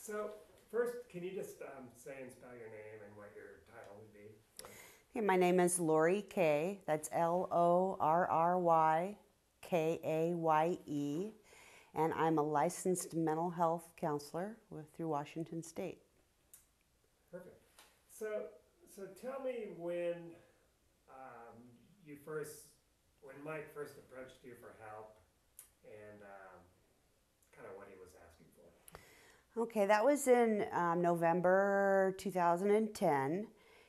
So first, can you just say and spell your name and what your title would be? Okay, my name is Lorry Kaye. That's Lorrykaye, and I'm a licensed mental health counselor through Washington State. Perfect. So, so tell me um, you first, when Mike first approached you for help, and kind of what he was asking for. Okay, that was in November 2010.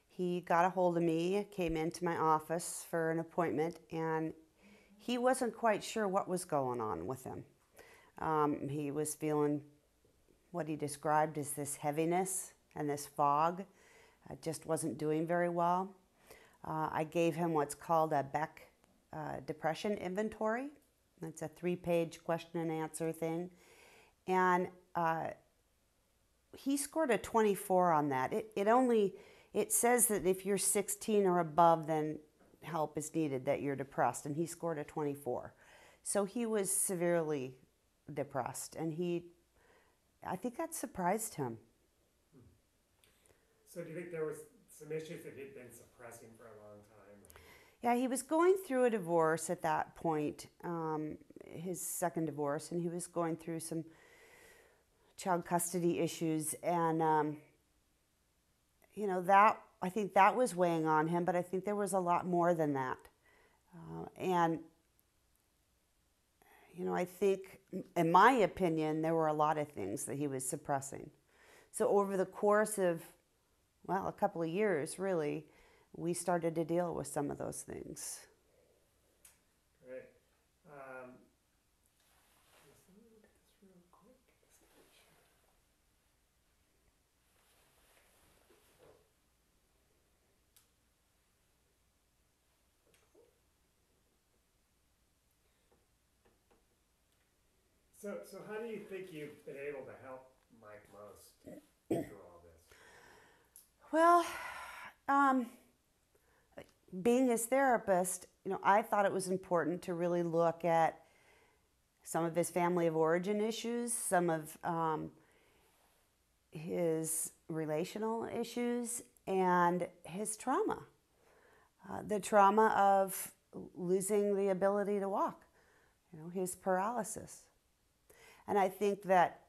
He got a hold of me, came into my office for an appointment, and he wasn't quite sure what was going on with him. He was feeling what he described as this heaviness and this fog. Just wasn't doing very well. I gave him what's called a Beck depression inventory. It's a 3-page question and answer thing. And he scored a 24 on that. It says that if you're 16 or above, then help is needed, that you're depressed, and he scored a 24. So he was severely depressed, and I think that surprised him. So do you think there was some issues that he'd been suppressing for a long time? Yeah, he was going through a divorce at that point, his second divorce, and he was going through some child custody issues, and that I think that was weighing on him, but I think there was a lot more than that. And I think, in my opinion, there were a lot of things that he was suppressing. So over the course of, well, a couple of years, really, we started to deal with some of those things. Great. Let me look at this real quick. So how do you think you've been able to help Mike most through all this? Well, um, being his therapist, I thought it was important to really look at some of his family of origin issues, some of his relational issues, and his trauma. The trauma of losing the ability to walk, his paralysis. And I think that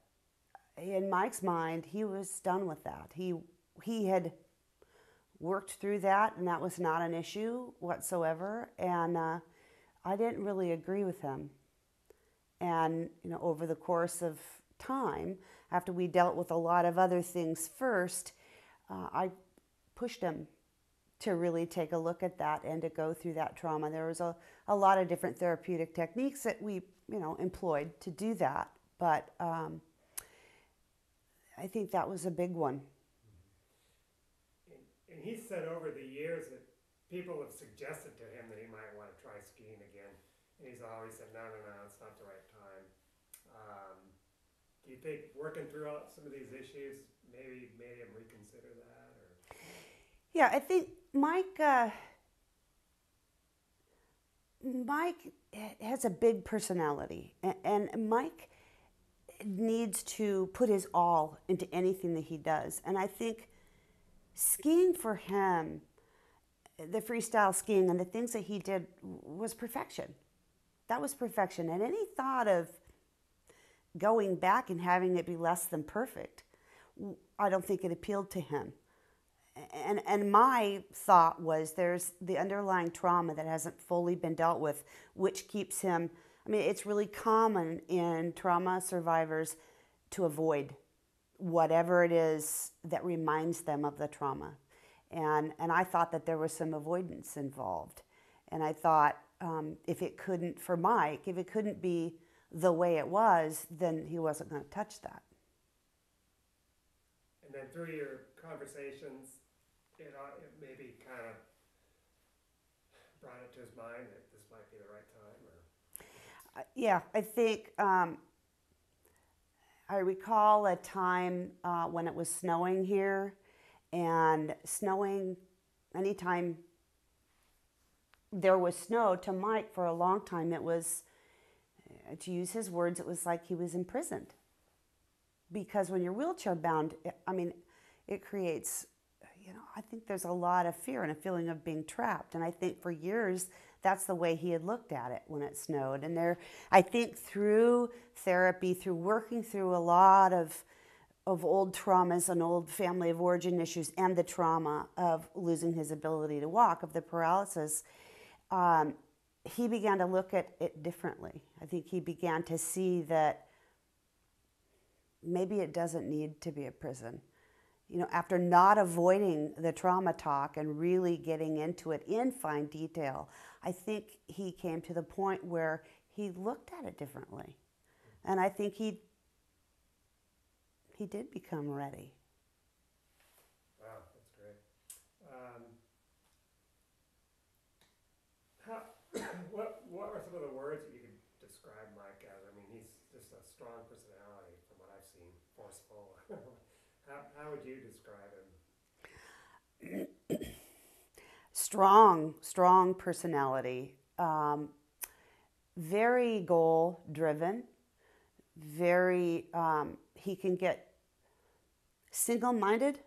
in Mike's mind, he was done with that. He had worked through that, and that was not an issue whatsoever. And I didn't really agree with him. And over the course of time, after we dealt with a lot of other things first, I pushed him to really take a look at that and to go through that trauma. There was a lot of different therapeutic techniques that we employed to do that, but I think that was a big one. And he said over the years that people have suggested to him that he might want to try skiing again. And he's always said, no, no, no, it's not the right time. Do you think working through some of these issues maybe made him reconsider that? Or? Yeah, I think Mike has a big personality, and Mike needs to put his all into anything that he does. And I think skiing for him, the freestyle skiing and the things that he did was perfection. That was perfection. And any thought of going back and having it be less than perfect, I don't think it appealed to him. And my thought was there's the underlying trauma that hasn't fully been dealt with, which keeps him, it's really common in trauma survivors to avoid whatever it is that reminds them of the trauma. And I thought that there was some avoidance involved. And I thought if it couldn't be the way it was, then he wasn't going to touch that. And then through your conversations, it maybe kind of brought it to his mind that this might be the right time? Or? Yeah, I think I recall a time when it was snowing here, and snowing, anytime there was snow, to Mike for a long time, it was, to use his words, it was like he was imprisoned. because when you're wheelchair bound, I mean, it creates, I think there's a lot of fear and a feeling of being trapped. And I think for years, that's the way he had looked at it when it snowed. And I think through therapy, through working through a lot of old traumas and old family of origin issues and the trauma of losing his ability to walk, of the paralysis, he began to look at it differently. I think he began to see that maybe it doesn't need to be a prison. After not avoiding the trauma talk and really getting into it in fine detail, I think he came to the point where he looked at it differently. And I think he did become ready. Wow, that's great. How, what were some of the words that you could describe Mike as? I mean, he's just a strong personality from what I've seen, forceful. How would you describe him? Strong personality. Very goal driven. Very, he can get single-minded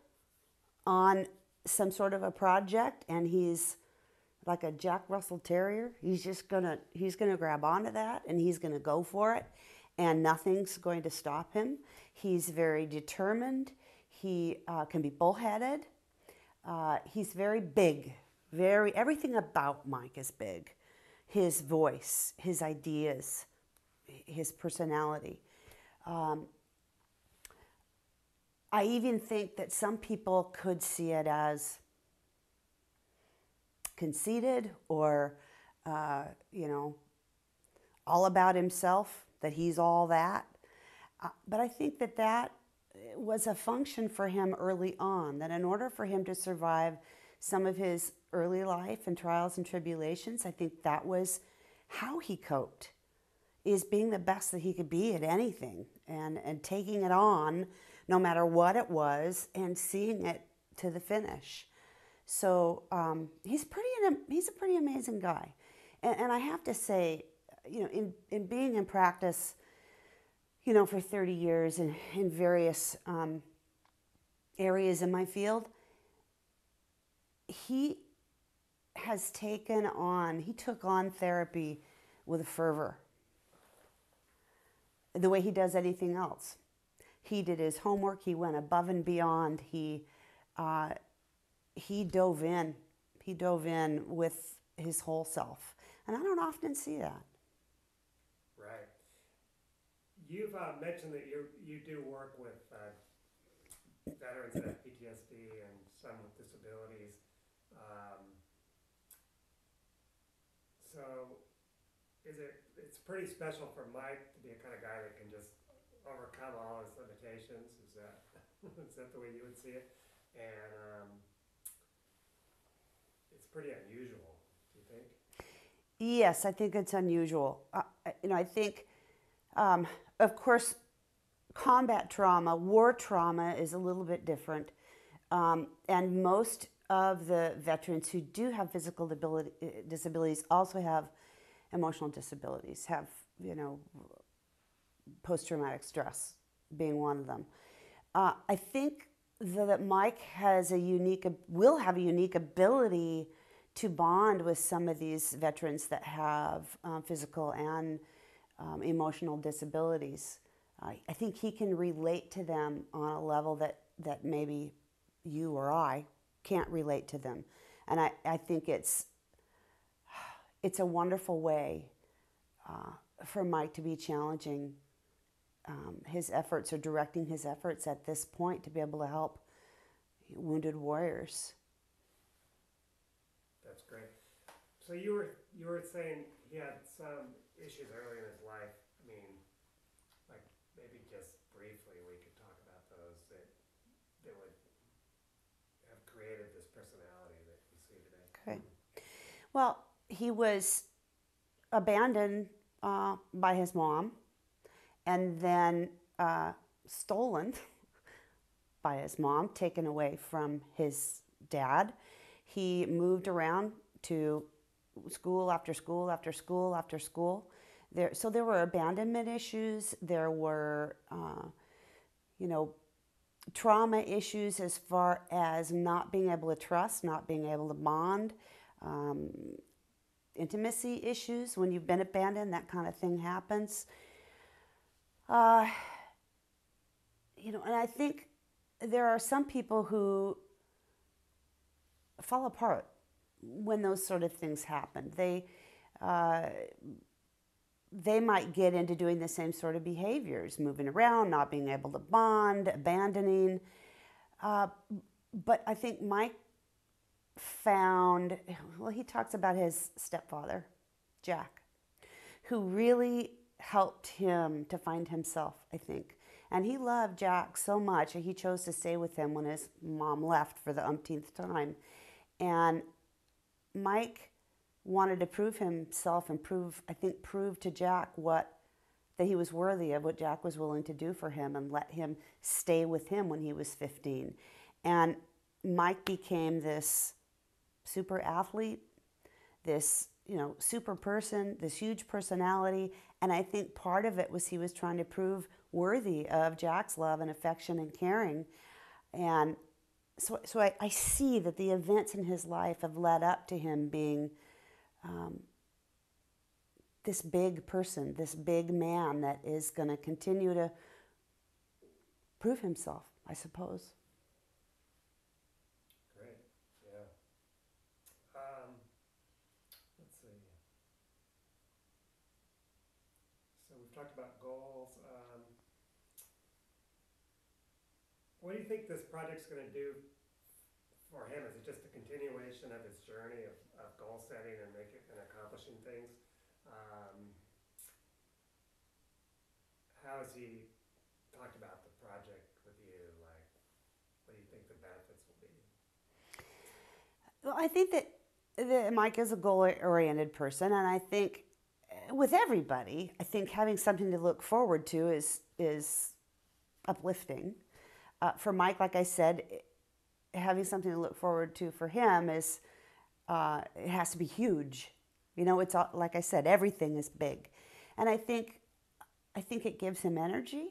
on some sort of a project, and he's like a Jack Russell Terrier. He's gonna grab onto that, and he's gonna go for it, and nothing's going to stop him. He's very determined. He can be bullheaded. He's very big. Everything about Mike is big. His voice, his ideas, his personality. I even think that some people could see it as conceited or, all about himself, that he's all that. But I think that was a function for him early on, that in order for him to survive some of his early life and trials and tribulations, I think that was how he coped, is being the best that he could be at anything and taking it on no matter what it was and seeing it to the finish. So he's a pretty amazing guy. And I have to say, in being in practice, for 30 years in various areas in my field, he took on therapy with a fervor, the way he does anything else. He did his homework. He went above and beyond. He dove in. He dove in with his whole self. And I don't often see that. Right. You've mentioned that you do work with veterans that have PTSD and some with disabilities. So it's pretty special for Mike to be a kind of guy that can just overcome all his limitations. Is that the way you would see it? And it's pretty unusual, do you think? Yes, I think it's unusual. I think, of course, combat trauma, war trauma is a little bit different. And most of the veterans who do have physical disabilities also have emotional disabilities, have, post-traumatic stress being one of them. I think that Mike will have a unique ability to bond with some of these veterans that have physical and emotional disabilities. I think he can relate to them on a level that maybe you or I can't relate to them. And I think it's a wonderful way for Mike to be challenging his efforts or directing his efforts at this point to be able to help wounded warriors. That's great. So you were saying he had some issues early in his life. I mean, like maybe just briefly we could talk about those that would have created this personality that you see today. Okay. Well, he was abandoned by his mom and then stolen by his mom, taken away from his dad. He moved around to school after school after school after school. So there were abandonment issues. There were, you know, trauma issues as far as not being able to trust, not being able to bond, um, intimacy issues when you've been abandoned, that kind of thing happens. Uh, you know, and I think there are some people who fall apart when those sort of things happen. Uh, they might get into doing the same sort of behaviors, moving around, not being able to bond, abandoning. Uh, but I think Mike found, well, he talks about his stepfather, Jack, who really helped him to find himself, I think. And he loved Jack so much that he chose to stay with him when his mom left for the umpteenth time. And Mike wanted to prove himself and prove to Jack that he was worthy of, what Jack was willing to do for him, and let him stay with him when he was 15. And Mike became this super athlete, this, you know, super person, this huge personality. And I think part of it was he was trying to prove worthy of Jack's love and affection and caring. And so I see that the events in his life have led up to him being this big person, this big man that is going to continue to prove himself, I suppose. Great, yeah. Let's see. So we've talked about goals. What do you think this project's going to do for him? Is it just a continuation of his journey of goal setting and accomplishing things? How has he talked about the project with you? Like, what do you think the benefits will be? Well, I think that Mike is a goal-oriented person, and I think with everybody, I think having something to look forward to is uplifting. For Mike, like I said, having something to look forward to for him is it has to be huge. You know, it's all, like I said, everything is big, and I think it gives him energy.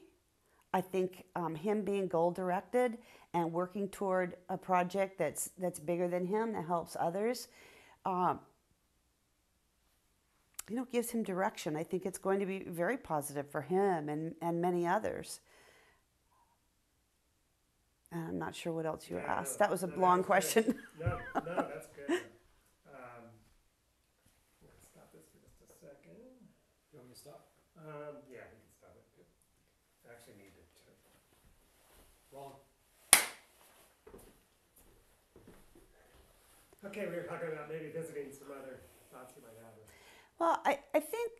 I think him being goal-directed and working toward a project that's bigger than him, that helps others, you know, gives him direction. I think it's going to be very positive for him and many others. And I'm not sure what else you asked. That was a long question. No, that's good. I'm going to stop this for just a second. You want me to stop? Yeah, we can stop it. I actually need to turn. Wrong. Okay, we were talking about maybe visiting some other thoughts you might have. Well, I think,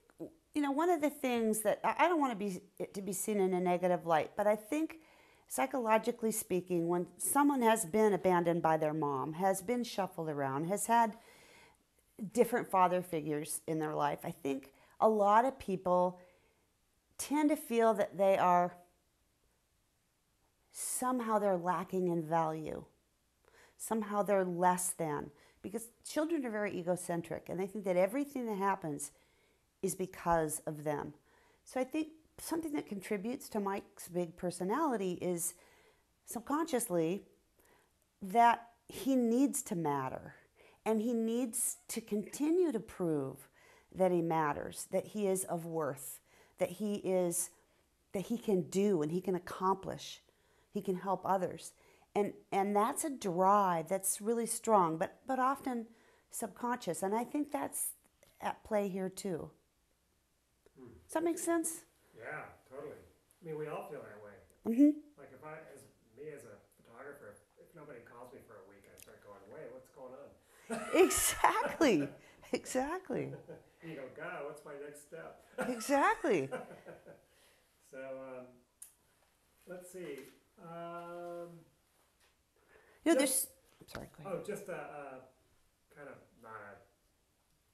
you know, one of the things that I don't want it to be seen in a negative light, but I think psychologically speaking, when someone has been abandoned by their mom, has been shuffled around, has had different father figures in their life, I think a lot of people tend to feel that they're lacking in value. Somehow they're less than. Because children are very egocentric, and they think that everything that happens is because of them. So I think something that contributes to Mike's big personality is subconsciously that he needs to matter, and he needs to continue to prove that he matters, that he is of worth, that he can do and he can accomplish, he can help others. And that's a drive that's really strong, but often subconscious. And I think that's at play here too. Does that make sense? Yeah, totally. I mean, we all feel that way. Mm-hmm. Like as a photographer, if nobody calls me for a week, I start going, wait, what's going on? Exactly. Exactly. You go, God, what's my next step? Exactly. So, let's see. You know, there's. I'm sorry. Go ahead. Oh, just a kind of not a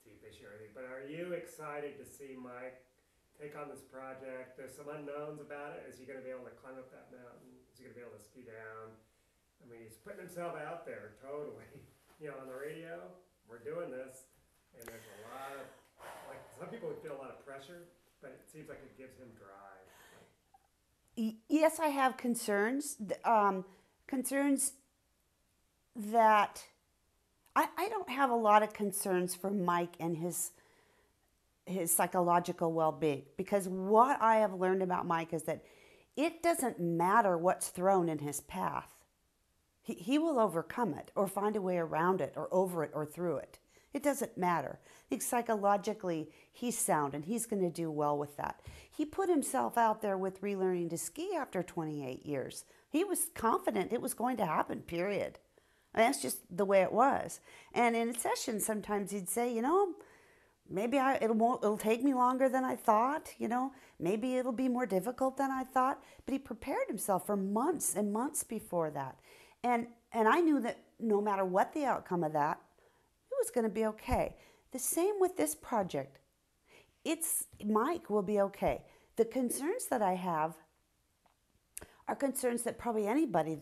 deep issue or anything, but are you excited to see Mike take on this project? There's some unknowns about it. Is he going to be able to climb up that mountain? Is he going to be able to ski down? I mean, he's putting himself out there totally. You know, on the radio, we're doing this, and there's a lot of, like, some people would feel a lot of pressure, but it seems like it gives him drive. Yes, I have concerns. Concerns that I don't have a lot of concerns for Mike and his psychological well-being, because what I have learned about Mike is that it doesn't matter what's thrown in his path. He will overcome it or find a way around it or over it or through it. It doesn't matter. I think psychologically he's sound and he's going to do well with that. He put himself out there with relearning to ski after 28 years. He was confident it was going to happen, period. And that's just the way it was. And in sessions, sometimes he'd say, maybe it'll take me longer than I thought, maybe it'll be more difficult than I thought. But he prepared himself for months and months before that. And I knew that no matter what the outcome of that, it was going to be okay. The same with this project. Mike will be okay. The concerns that I have are concerns that probably anybody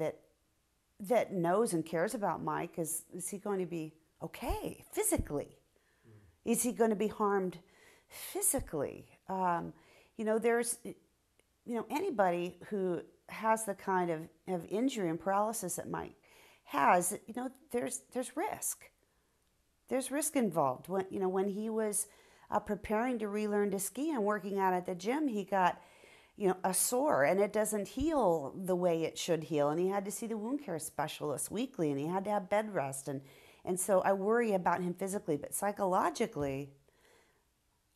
that knows and cares about Mike is he going to be okay physically? Is he going to be harmed physically? There's anybody who has the kind of injury and paralysis that Mike has, there's risk. There's risk involved. When he was preparing to relearn to ski and working out at the gym, he got, a sore, and it doesn't heal the way it should heal. And he had to see the wound care specialist weekly, and he had to have bed rest. And so I worry about him physically, but psychologically,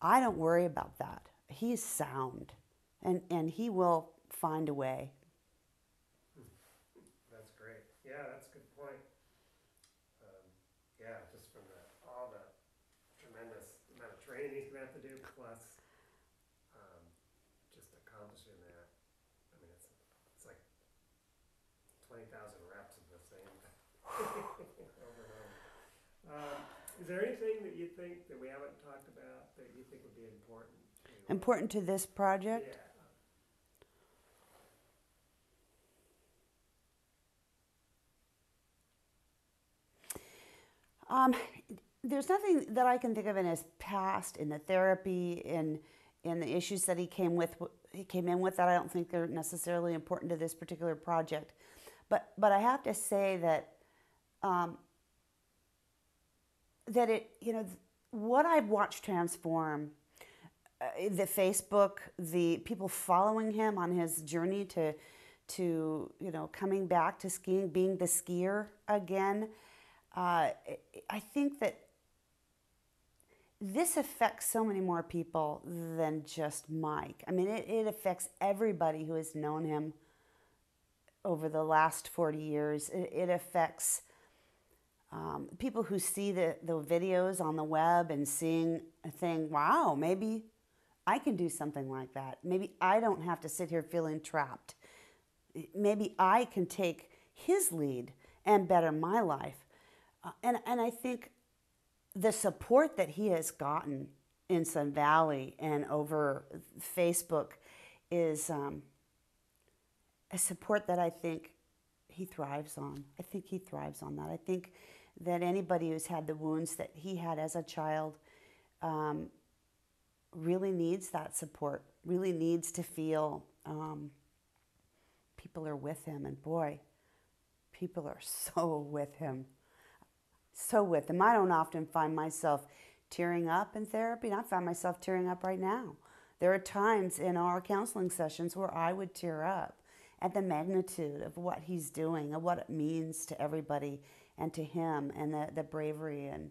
I don't worry about that. He's sound, and he will find a way. That's great. Yeah, that's a good point. Just from all the tremendous amount of training he's going to have to do, plus just accomplishing that. I mean, it's like 20,000 reps of the same over and over. Is there anything that you think that we haven't talked about that you think would be important? Important to this project? Yeah. There's nothing that I can think of in his past, in the therapy, in the issues that he came in with that I don't think they're necessarily important to this particular project. But I have to say that what I've watched transform, the Facebook, the people following him on his journey to coming back to skiing, being the skier again. I think that this affects so many more people than just Mike. I mean, it affects everybody who has known him over the last 40 years. It affects people who see the videos on the web and seeing a thing, wow, maybe I can do something like that. Maybe I don't have to sit here feeling trapped. Maybe I can take his lead and better my life. And I think the support that he has gotten in Sun Valley and over Facebook is a support that I think he thrives on. I think he thrives on that. I think that anybody who's had the wounds that he had as a child really needs that support, really needs to feel people are with him. And boy, people are so with him. So with him. I don't often find myself tearing up in therapy, and I find myself tearing up right now. There are times in our counseling sessions where I would tear up at the magnitude of what he's doing and what it means to everybody and to him, and the bravery and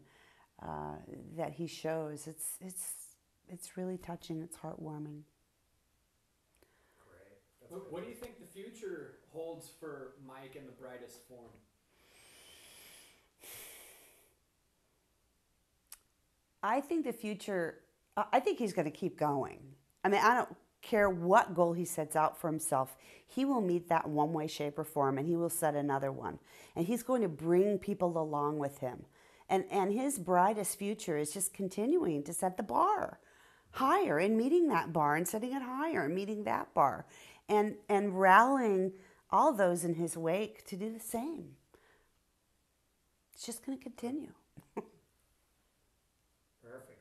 that he shows. It's really touching. It's heartwarming. Great. What do you think the future holds for Mike in the brightest form? I think the future, I think he's going to keep going. I mean, I don't care what goal he sets out for himself. He will meet that in one way, shape, or form, and he will set another one. And he's going to bring people along with him. And his brightest future is just continuing to set the bar higher and meeting that bar and setting it higher and meeting that bar and rallying all those in his wake to do the same. It's just going to continue. Perfect.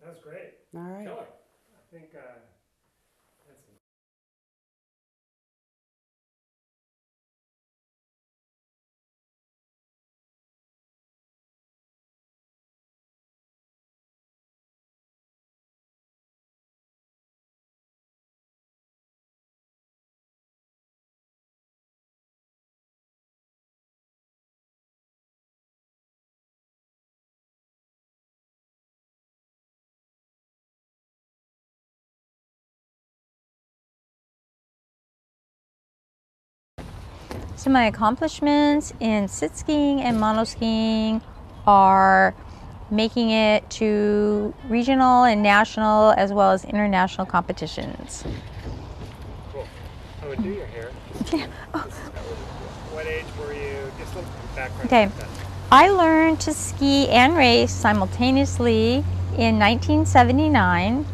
That was great. All right. Killer. I think So my accomplishments in sit skiing and monoskiing are making it to regional and national as well as international competitions. Cool. I would do your hair. Yeah. Oh. What age were you? Just a little background. Okay. About that. I learned to ski and race simultaneously in 1979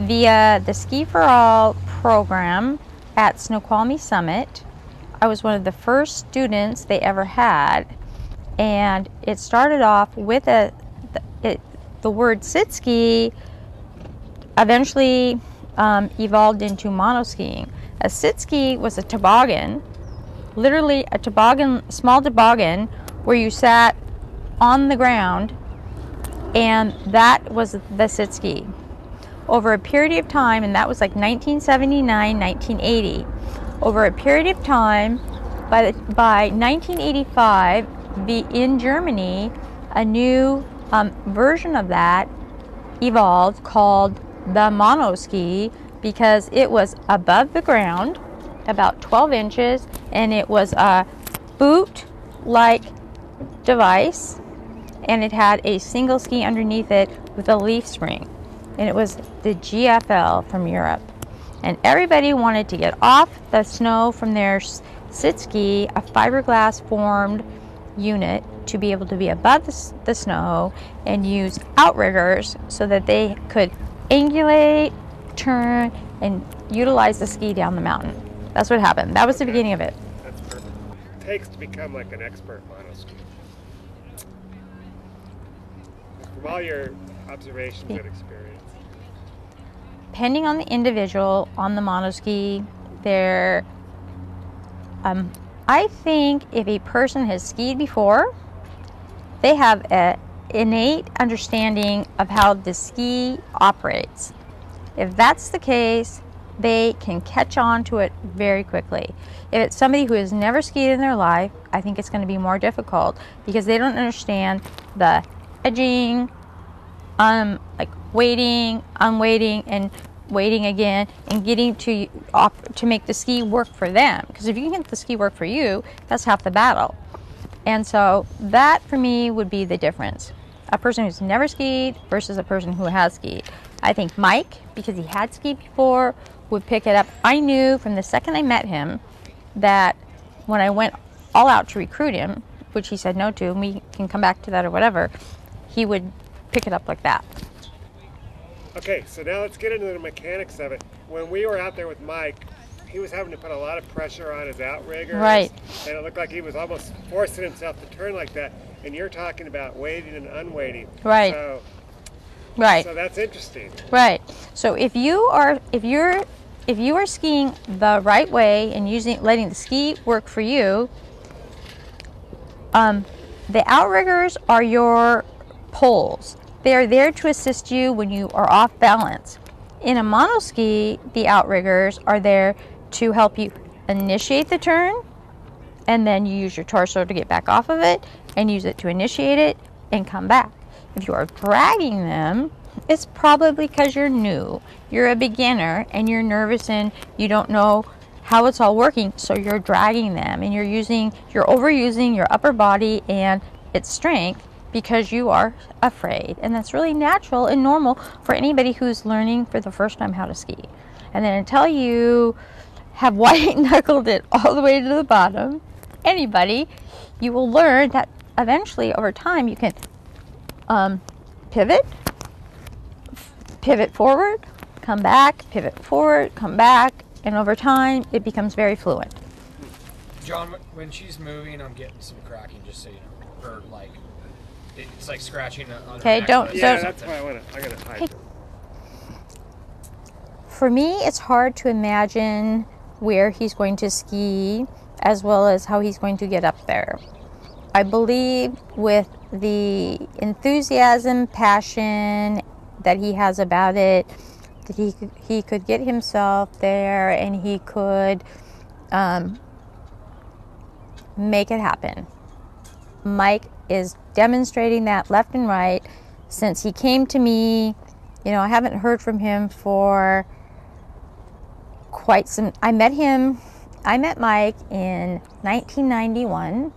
via the Ski for All program at Snoqualmie Summit. I was one of the first students they ever had, and it started off with the word sit ski eventually evolved into monoskiing. A sit ski was a toboggan, literally a toboggan, small toboggan, where you sat on the ground, and that was the sit ski. Over a period of time, and that was like 1979, 1980. Over a period of time, by 1985, in Germany, a new version of that evolved called the monoski, because it was above the ground, about 12 inches, and it was a boot-like device, and it had a single ski underneath it with a leaf spring, and it was the GFL from Europe. And everybody wanted to get off the snow from their sit ski, a fiberglass formed unit, to be able to be above the snow and use outriggers so that they could angulate, turn, and utilize the ski down the mountain. That's what happened. That was the beginning of it. That's perfect. What it takes to become like an expert monoski? From all your observations and experience. Depending on the individual on the monoski, I think if a person has skied before, they have an innate understanding of how the ski operates. If that's the case, they can catch on to it very quickly. If it's somebody who has never skied in their life, I think it's going to be more difficult because they don't understand the edging, like waiting, unwaiting, and waiting again, and getting to make the ski work for them. Because if you can get the ski work for you, that's half the battle. And so that for me would be the difference. A person who's never skied versus a person who has skied. I think Mike, because he had skied before, would pick it up. I knew from the second I met him that when I went all out to recruit him, which he said no to, and we can come back to that or whatever, he would pick it up like that. Okay, so now let's get into the mechanics of it. When we were out there with Mike, he was having to put a lot of pressure on his outriggers. Right. And it looked like he was almost forcing himself to turn like that. And you're talking about waiting and unwaiting. Right. So, right. So that's interesting. Right. So if you're skiing the right way and letting the ski work for you, the outriggers are your poles. They are there to assist you when you are off balance. In a monoski, the outriggers are there to help you initiate the turn, and then you use your torso to get back off of it, and use it to initiate it and come back. If you are dragging them, it's probably because you're new. You're a beginner and you're nervous and you don't know how it's all working, so you're dragging them, and you're overusing your upper body and its strength because you are afraid. And that's really natural and normal for anybody who's learning for the first time how to ski. And then until you have white knuckled it all the way to the bottom, anybody, you will learn that eventually over time you can pivot forward, come back, pivot forward, come back, and over time it becomes very fluent. John, when she's moving, I'm getting some cracking, just so you know, or like it's like scratching on Okay, her don't. necklace. Yeah, So, that's why I gotta hide. Hey. For me, it's hard to imagine where he's going to ski as well as how he's going to get up there. I believe with the enthusiasm, passion that he has about it, that he could get himself there and he could make it happen. Mike is demonstrating that left and right since he came to me. You know, I haven't heard from him for quite some. I met him I met Mike in 1991.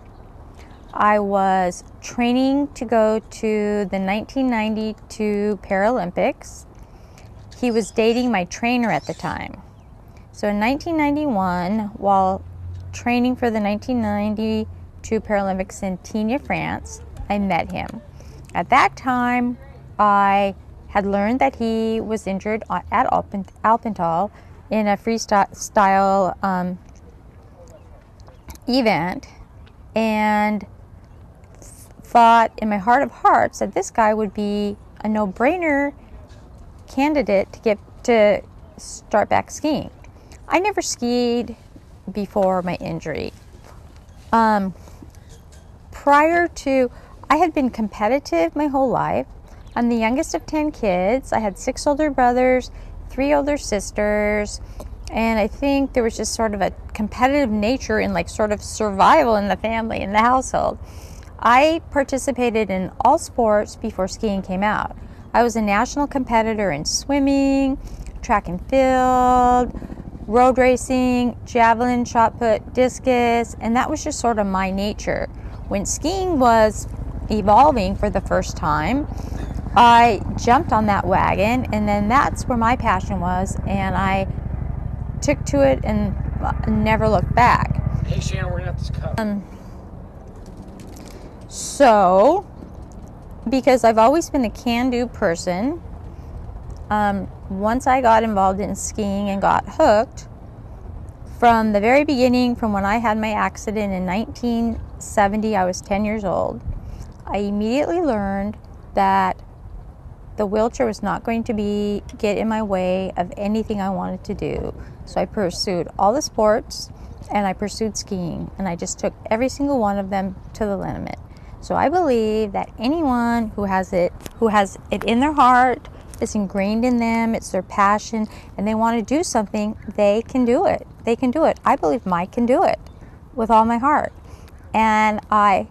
I was training to go to the 1992 Paralympics. He was dating my trainer at the time. So in 1991, while training for the 1992 Paralympics in Tignes, France, I met him. At that time, I had learned that he was injured at Alpental in a freestyle event, and thought in my heart of hearts that this guy would be a no-brainer candidate to get to start back skiing. I never skied before my injury. Prior to, I had been competitive my whole life. I'm the youngest of 10 kids. I had 6 older brothers, 3 older sisters, and I think there was just sort of a competitive nature in like sort of survival in the family, in the household. I participated in all sports before skiing came out. I was a national competitor in swimming, track and field, road racing, javelin, shot put, discus, and that was just sort of my nature. When skiing was evolving for the first time, I jumped on that wagon, and then that's where my passion was, and I took to it and never looked back. Hey Shannon, we're gonna have this cup. So, because I've always been a can-do person, once I got involved in skiing and got hooked, from the very beginning, from when I had my accident in 1970, I was 10 years old, I immediately learned that the wheelchair was not going to get in my way of anything I wanted to do. So I pursued all the sports, and I pursued skiing, and I just took every single one of them to the limit. So I believe that anyone who has it in their heart, it's ingrained in them, it's their passion, and they want to do something, they can do it. They can do it. I believe Mike can do it with all my heart. And I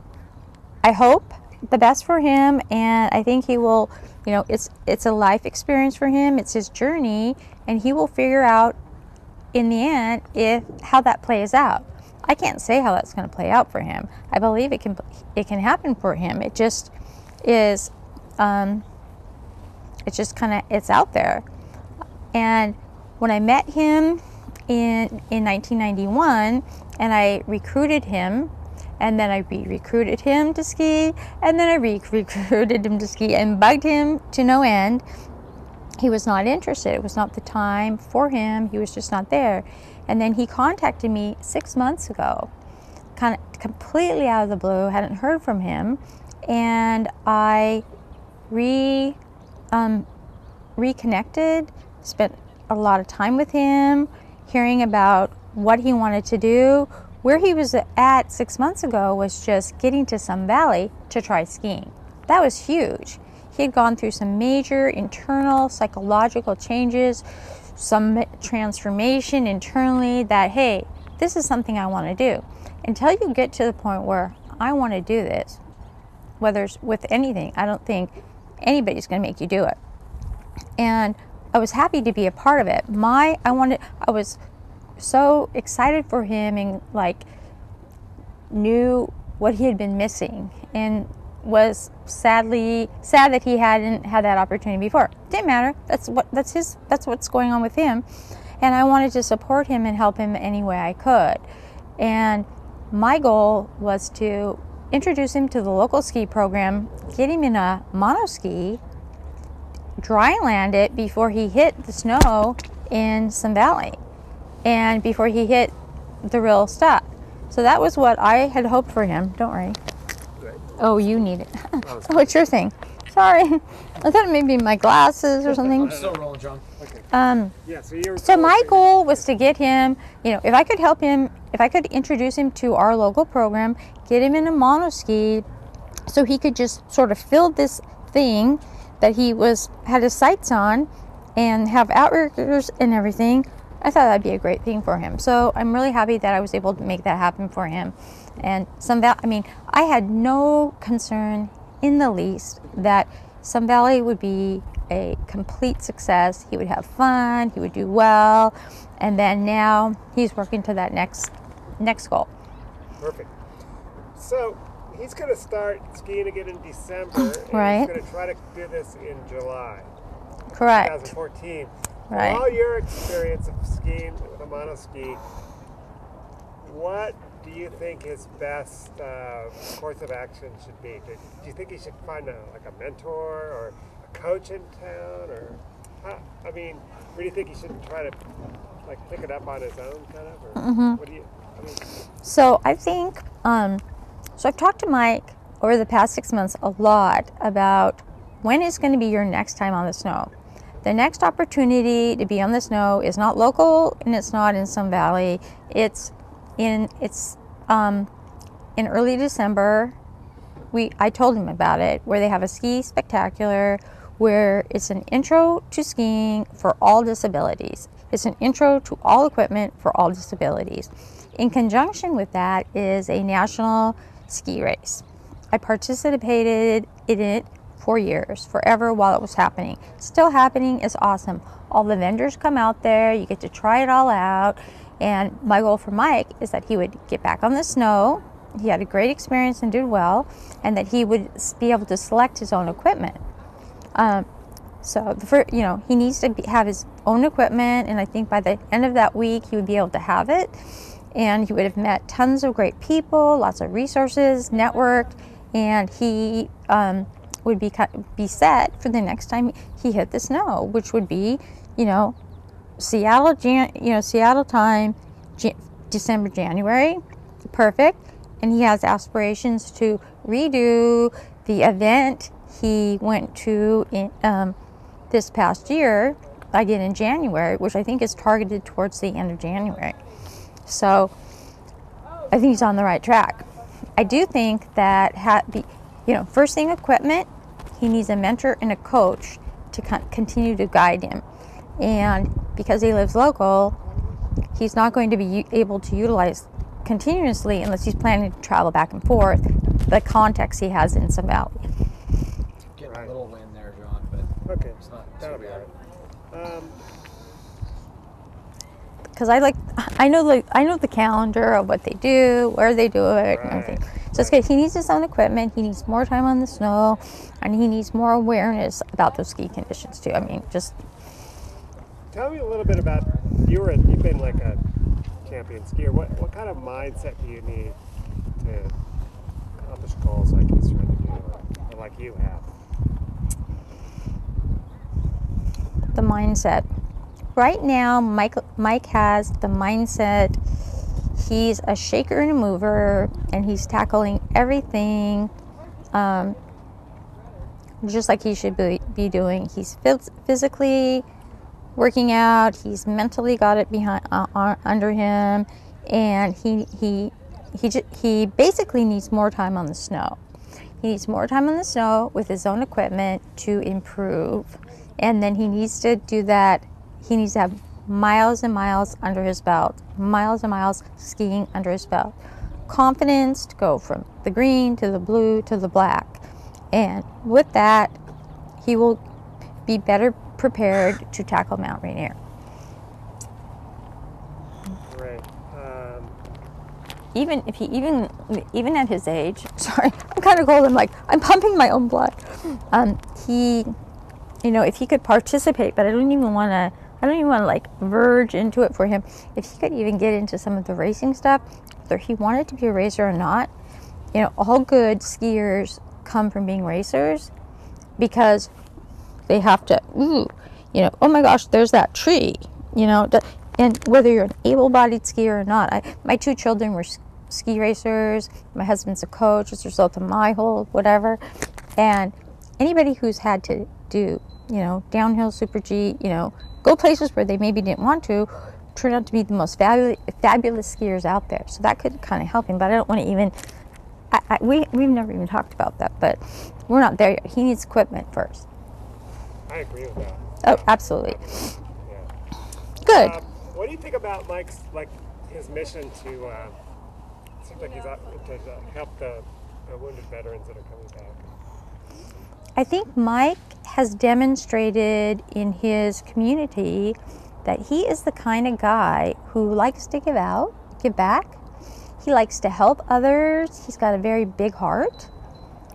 hope the best for him, and I think he will, you know, it's a life experience for him, it's his journey, and he will figure out in the end how that plays out. I can't say how that's going to play out for him. I believe it can happen for him. It just is, it's just kind of, it's out there. And when I met him in 1991, and I recruited him, and then I recruited him to ski, and then I recruited him to ski and bugged him to no end, he was not interested. It was not the time for him. He was just not there. And then he contacted me 6 months ago, kind of completely out of the blue, hadn't heard from him, and I reconnected, spent a lot of time with him, hearing about what he wanted to do. Where he was at 6 months ago was just getting to Sun Valley to try skiing. That was huge. He had gone through some major internal psychological changes, some transformation internally that, hey, this is something I want to do. Until you get to the point where I want to do this, whether it's with anything, I don't think anybody's going to make you do it. And I was happy to be a part of it. I was so excited for him, and like knew what he had been missing, and was sad that he hadn't had that opportunity before. Didn't matter. That's what's going on with him, and I wanted to support him and help him any way I could. And my goal was to introduce him to the local ski program, get him in a monoski, dry land it before he hit the snow in Sun Valley, and before he hit the real stuff. So that was what I had hoped for him. Don't worry. Oh, you need it. Oh, it's your thing. Sorry. I thought maybe my glasses or something. I'm still rolling, John. Okay. Yeah, So my goal was to get him, you know, if I could help him, if I could introduce him to our local program, get him in a monoski, so he could just sort of fill this thing that he had his sights on, and have outriggers and everything. I thought that'd be a great thing for him. So I'm really happy that I was able to make that happen for him. And I had no concern in the least that Sun Valley would be a complete success. He would have fun, he would do well, and then now he's working to that next goal. Perfect. So he's going to start skiing again in December, and Right. he's going to try to do this in July Correct. 2014. Right. From all your experience of skiing with a monoski, what do you think his best course of action should be? Do you think he should find a mentor or a coach in town, or I mean, where do you think he should try to pick it up on his own, kind of, or what do you? I mean, So I think, so I've talked to Mike over the past 6 months a lot about when is going to be your next time on the snow. The next opportunity to be on the snow is not local, and it's not in some valley. It's in early December. I told him about it, where they have a ski spectacular, where it's an intro to skiing for all disabilities. It's an intro to all equipment for all disabilities. In conjunction with that is a national ski race. I participated in it for years, forever, while it was happening. Still happening. It's awesome. All the vendors come out there. You get to try it all out. And my goal for Mike is that he would get back on the snow. He had a great experience and did well, and that he would be able to select his own equipment. So he needs to have his own equipment, and I think by the end of that week he would be able to have it, and he would have met tons of great people, lots of resources, networked, and he would be set for the next time he hit the snow, which would be, Seattle time, December, January, perfect. And he has aspirations to redo the event he went to in this past year, again in January, which I think is targeted towards the end of January. So I think he's on the right track. I do think that first thing, equipment. He needs a mentor and a coach to continue to guide him. And because he lives local, he's not going to be able to utilize continuously, unless he's planning to travel back and forth, the contacts he has in some valley. Getting a little wind there, John, but okay, it's not that'll too be bad. all right. Because I know the calendar of what they do, where they do it, and everything. So it's good. He needs his own equipment. He needs more time on the snow, and he needs more awareness about those ski conditions too. I mean, just Tell me a little bit about you've been like a champion skier. What kind of mindset do you need to accomplish goals like he's trying to do, or like you have? the mindset. Right now, Mike has the mindset. He's a shaker and a mover, and he's tackling everything just like he should be doing. He's physically working out. He's mentally got it under him, and he basically needs more time on the snow. He needs more time on the snow with his own equipment to improve, and then he needs to do that. He needs to have miles and miles under his belt, miles and miles skiing under his belt. Confidence to go from the green to the blue to the black. And with that, he will be better prepared to tackle Mount Rainier. Right. Even at his age, sorry, I'm kind of cold. I'm pumping my own blood. If he could participate, but I don't even want to like verge into it for him. If he could even get into some of the racing stuff, whether he wanted to be a racer or not, all good skiers come from being racers because they have to, oh my gosh, there's that tree, and whether you're an able-bodied skier or not. My two children were ski racers. My husband's a coach as a result of my whole whatever. And anybody who's had to do, downhill, super G, go places where they maybe didn't want to, turn out to be the most fabulous skiers out there. So that could kind of help him, but I don't want to even, we've never even talked about that, but we're not there yet. He needs equipment first. I agree with that. Oh, absolutely. Yeah. Good. What do you think about Mike's, his mission to, seems like he's out to help the wounded veterans that are coming back? I think Mike has demonstrated in his community that he is the kind of guy who likes to give back. He likes to help others. He's got a very big heart.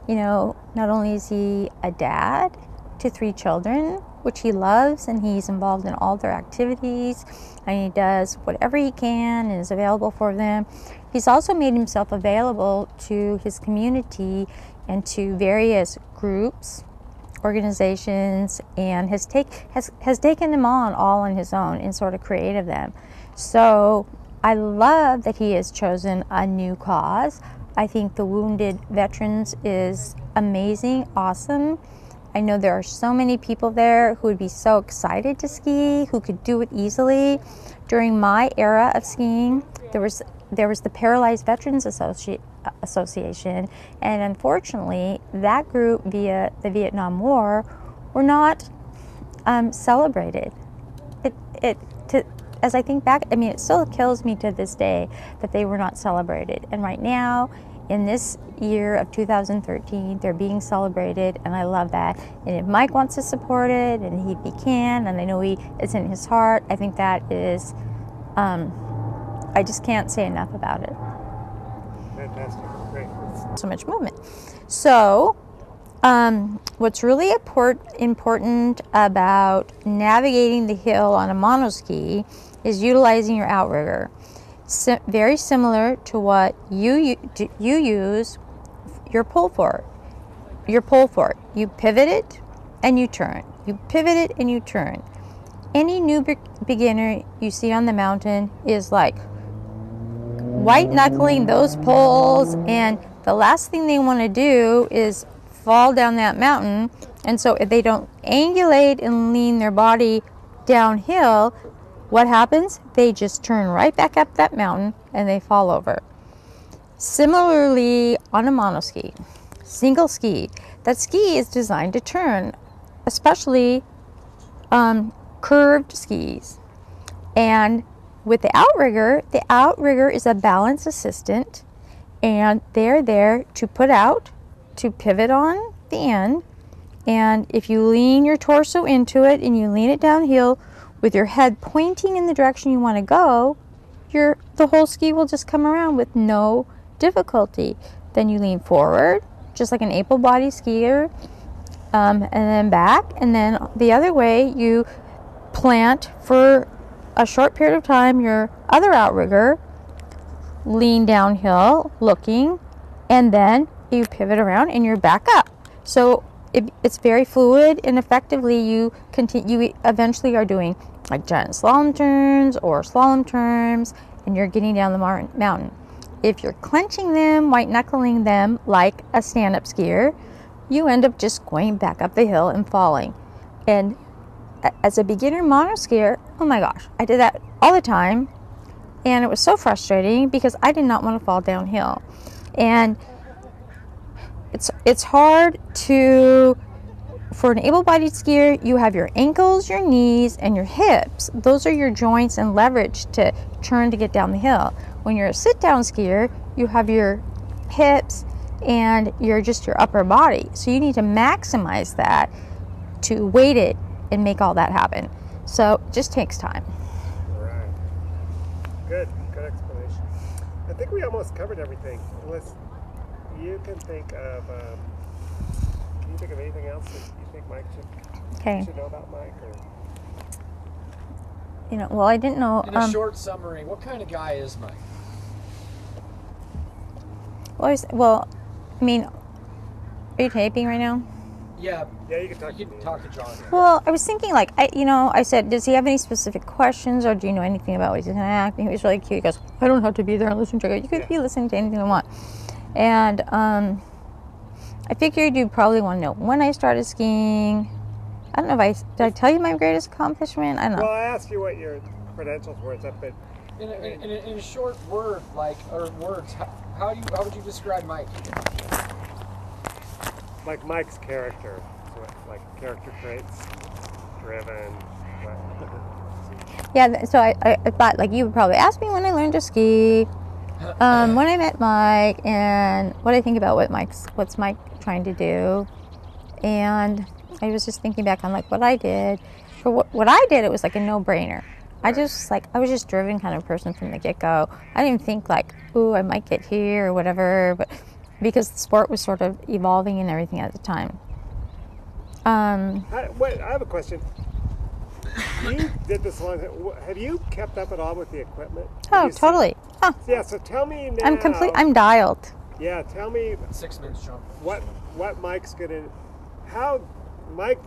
You know, not only is he a dad to 3 children, which he loves, and he's involved in all their activities, and he does whatever he can and is available for them. He's also made himself available to his community and to various groups, organizations, and has taken them on all on his own and sort of created them. So I love that he has chosen a new cause. I think the Wounded Veterans is amazing, awesome. I know there are so many people there who would be so excited to ski, who could do it easily. During my era of skiing, there was the Paralyzed Veterans Association, and unfortunately, that group via the Vietnam War were not celebrated. As I think back, I mean, it still kills me to this day that they were not celebrated. And right now, in this year of 2013, they're being celebrated, and I love that. And if Mike wants to support it, and he can, and I know it's in his heart, I think that is, I just can't say enough about it. Fantastic. Great. So much movement. So, what's really important about navigating the hill on a monoski is utilizing your outrigger. Very similar to what you use your pole for. You pivot it and you turn. You pivot it and you turn. Any new beginner you see on the mountain is like white knuckling those poles, and the last thing they want to do is fall down that mountain. And so if they don't angulate and lean their body downhill, what happens? They just turn right back up that mountain and they fall over. Similarly, on a monoski, single ski, that ski is designed to turn, especially curved skis. And with the outrigger is a balance assistant, and they're there to put out, to pivot on the end. And if you lean your torso into it and you lean it downhill with your head pointing in the direction you want to go, the whole ski will just come around with no difficulty. Then you lean forward, just like an able-bodied skier, and then back, and then the other way you plant for a short period of time your other outrigger, lean downhill looking, and then you pivot around and you're back up. So it's very fluid, and effectively you eventually are doing like giant slalom turns or slalom turns, and you're getting down the mountain. If you're clenching them, white knuckling them like a stand-up skier, you end up just going back up the hill and falling. And as a beginner monoskier, oh my gosh, I did that all the time, and it was so frustrating because I did not want to fall downhill. And it's hard for an able-bodied skier, you have your ankles, your knees, and your hips. Those are your joints and leverage to turn to get down the hill. When you're a sit-down skier, you have your hips and your upper body. So you need to maximize that to weight it and make all that happen. So it just takes time. Right. Good explanation. I think we almost covered everything. Unless you can think of, anything else that you think Mike should know about Mike? Or? Well, I didn't know. In a short summary, what kind of guy is Mike? Well, I mean, are you taping right now? Yeah, you can talk to John. Well, I was thinking, like, I said, does he have any specific questions, or do you know anything about what he's going to act? And he was really cute. He goes, I don't have to be there and listen to it. You could be listening to anything you want. And I figured you'd probably want to know when I started skiing. I don't know if did I tell you my greatest accomplishment? I don't know. Well, I asked you what your credentials were, but in a short word, words, how would you describe Mike? Like Mike's character, like character traits, driven. Yeah, so I thought, like, you would probably ask me when I learned to ski, when I met Mike, and what I think about what's Mike trying to do. And I was just thinking back on like what I did. For what I did, it was like a no-brainer. I was just driven kind of person from the get-go. I didn't think like, ooh, I might get here or whatever, but because the sport was sort of evolving and everything at the time. Wait, I have a question. You did this long time. Have you kept up at all with the equipment? Oh, totally. Huh. Yeah, so tell me now. I'm dialed. Yeah, tell me 6 minutes, John. what Mike's gonna, how Mike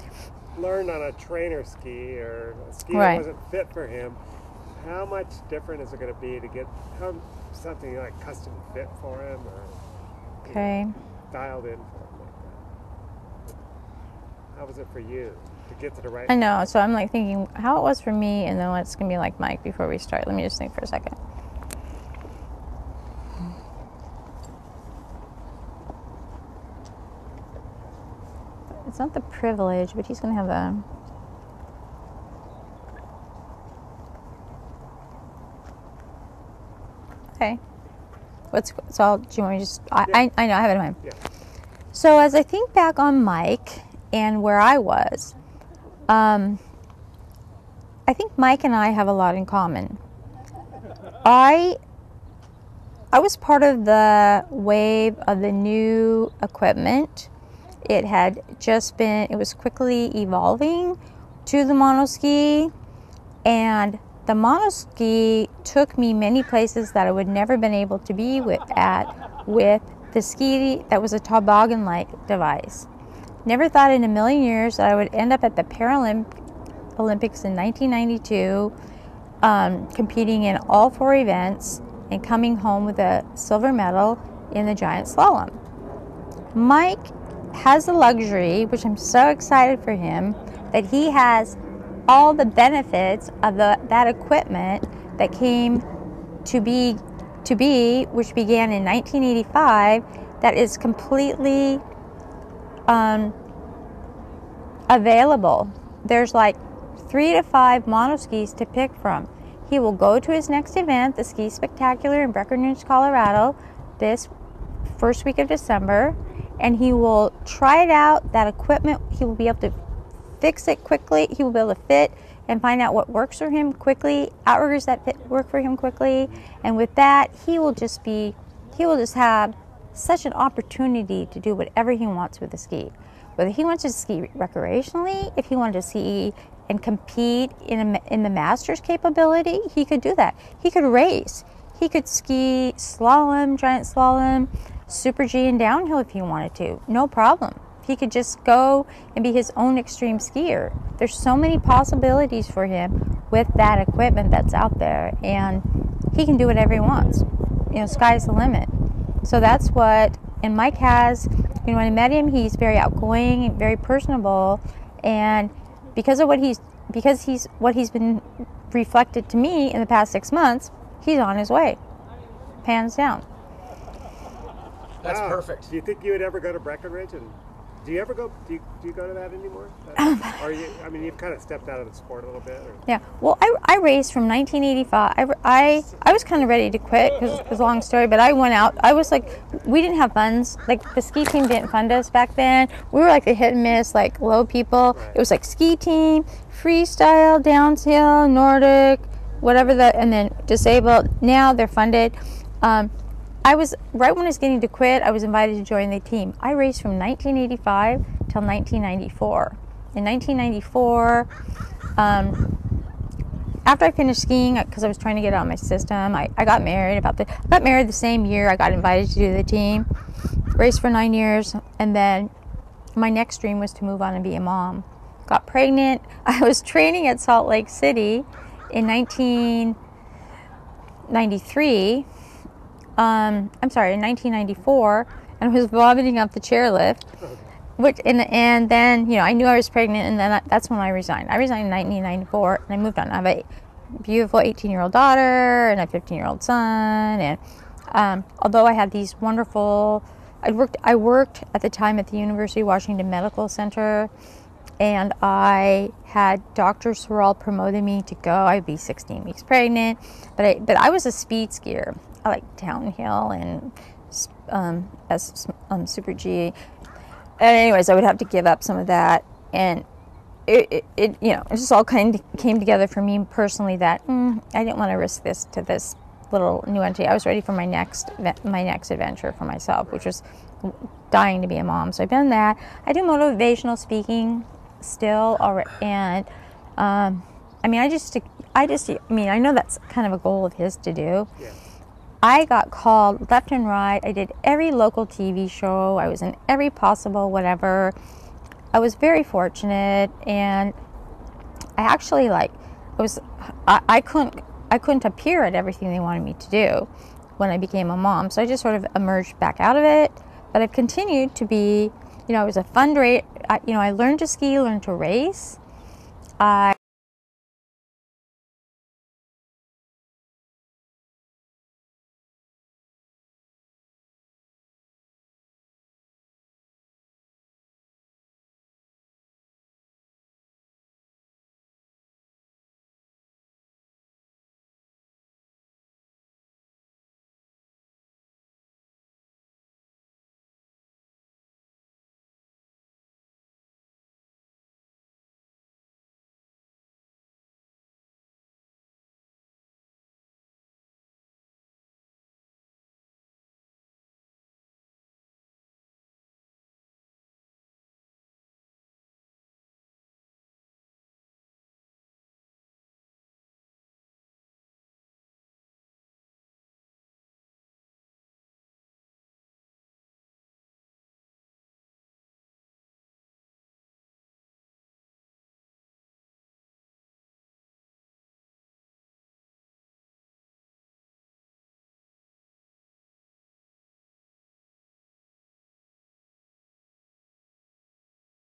learned on a trainer ski or a ski that wasn't fit for him. How much different is it going to be to get something like custom fit for him or dialed in for him like that? How was it for you to get to the right? I know. So I'm like thinking how it was for me, and then what's going to be like Mike before we start. Let me just think for a second. It's not the privilege, but he's going to have the. Okay. Do you want me to just, I know, I have it in mind. Yeah. So as I think back on Mike and where I was, I think Mike and I have a lot in common. I was part of the wave of the new equipment. It had just been, it was quickly evolving to the monoski, and the monoski took me many places that I would never been able to be with the ski that was a toboggan-like device. Never thought in a million years that I would end up at the Paralympics in 1992, competing in all 4 events and coming home with a silver medal in the giant slalom. Mike has the luxury, which I'm so excited for him, that he has all the benefits of that equipment that came to be, which began in 1985, that is completely available. There's like 3 to 5 monoskis to pick from. He will go to his next event, the Ski Spectacular in Breckenridge, Colorado, this first week of December, and he will try it out. That equipment, he will be able to fix it quickly. He will be able to fit and find out what works for him quickly, outriggers that work for him quickly, and with that, he will just have such an opportunity to do whatever he wants with the ski. Whether he wants to ski recreationally, if he wanted to ski and compete in the Masters capability, he could do that. He could race. He could ski slalom, giant slalom, Super G and downhill if he wanted to. No problem. He could just go and be his own extreme skier. There's so many possibilities for him with that equipment that's out there, and he can do whatever he wants. You know, sky's the limit. So that's what, and Mike has, you know, when I met him, he's very outgoing, very personable, and because he's been reflected to me in the past 6 months, he's on his way, hands down. That's perfect. Do you think you would ever go to Breckenridge? And do you ever go? Do you go to that anymore? Or I mean, you've kind of stepped out of the sport a little bit. Or? Yeah. Well, I raced from 1985. I was kind of ready to quit because it was a long story, but I went out. I was like, we didn't have funds. Like the ski team didn't fund us back then. We were like the hit and miss, like low people. Right. It was like ski team, freestyle, downhill, Nordic, whatever that, and then disabled. Now they're funded. I was, right when I was getting to quit, I was invited to join the team. I raced from 1985 till 1994. In 1994, after I finished skiing, because I was trying to get it out of my system, I got married. I got married the same year I got invited to do the team. Raced for 9 years, and then my next dream was to move on and be a mom. Got pregnant. I was training at Salt Lake City in 1993. In 1994, and I was vomiting up the chairlift, and then, you know, I knew I was pregnant, and then that's when I resigned. I resigned in 1994, and I moved on. I have a beautiful 18-year-old daughter and a 15-year-old son, and although I had these wonderful, I worked at the time at the University of Washington Medical Center, and I had doctors who were all promoting me to go. I'd be 16 weeks pregnant, but I was a speed skier. I like downhill and Super G. And anyways, I would have to give up some of that. And it you know, it just all kind of came together for me personally that I didn't want to risk this to this little new entity. I was ready for my next adventure for myself, which was dying to be a mom. So I've done that. I do motivational speaking still, and I mean, I know that's kind of a goal of his to do. Yeah. I got called left and right. I did every local TV show. I was in every possible whatever. I was very fortunate, and I actually I couldn't appear at everything they wanted me to do when I became a mom. So I just sort of emerged back out of it. But I've continued to be, you know, it was a fun race. You know, I learned to ski, learned to race.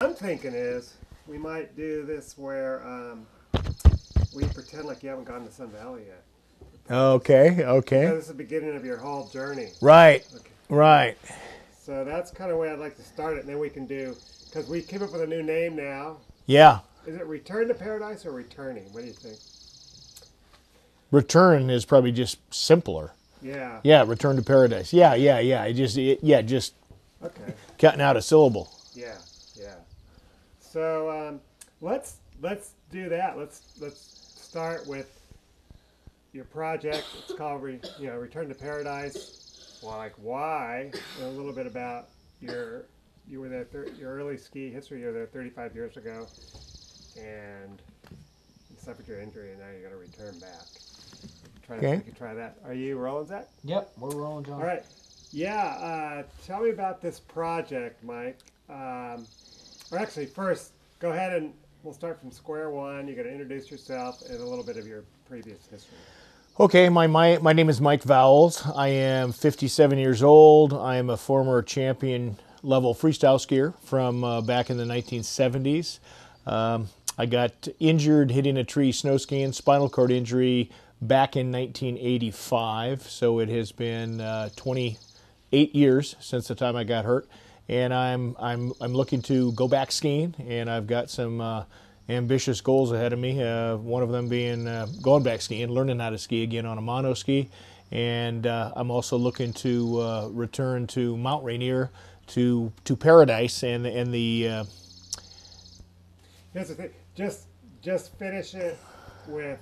I'm thinking is we might do this where we pretend like you haven't gone to Sun Valley yet. Okay, So okay. this is the beginning of your whole journey. Right, Okay. right. So that's kind of the way I'd like to start it, and then we can do, because we came up with a new name now. Yeah. Is it Return to Paradise or Returning? What do you think? Return is probably just simpler. Yeah. Yeah, return to paradise. Yeah. Just Okay. cutting out a syllable. Yeah. Yeah. So let's do that. Let's start with your project. It's called Return to Paradise. Well, like why? And a little bit about you were there your early ski history. You were there 35 years ago, and you suffered your injury, and now you're going to return back. Okay. We can try that. Are you rolling, Zach? Yep, we're rolling, John. All right. Yeah. Tell me about this project, Mike. Or actually, first, go ahead and we'll start from square one. You got to introduce yourself and a little bit of your previous history. Okay, my name is Mike Vowles. I am 57 years old. I am a former champion level freestyle skier from back in the 1970s. I got injured hitting a tree snow skiing, spinal cord injury back in 1985. So it has been 28 years since the time I got hurt, and I'm looking to go back skiing, and I've got some ambitious goals ahead of me. One of them being going back skiing, learning how to ski again on a mono ski, and I'm also looking to return to Mount Rainier, to Paradise, and the. Here's the thing. Just finish it with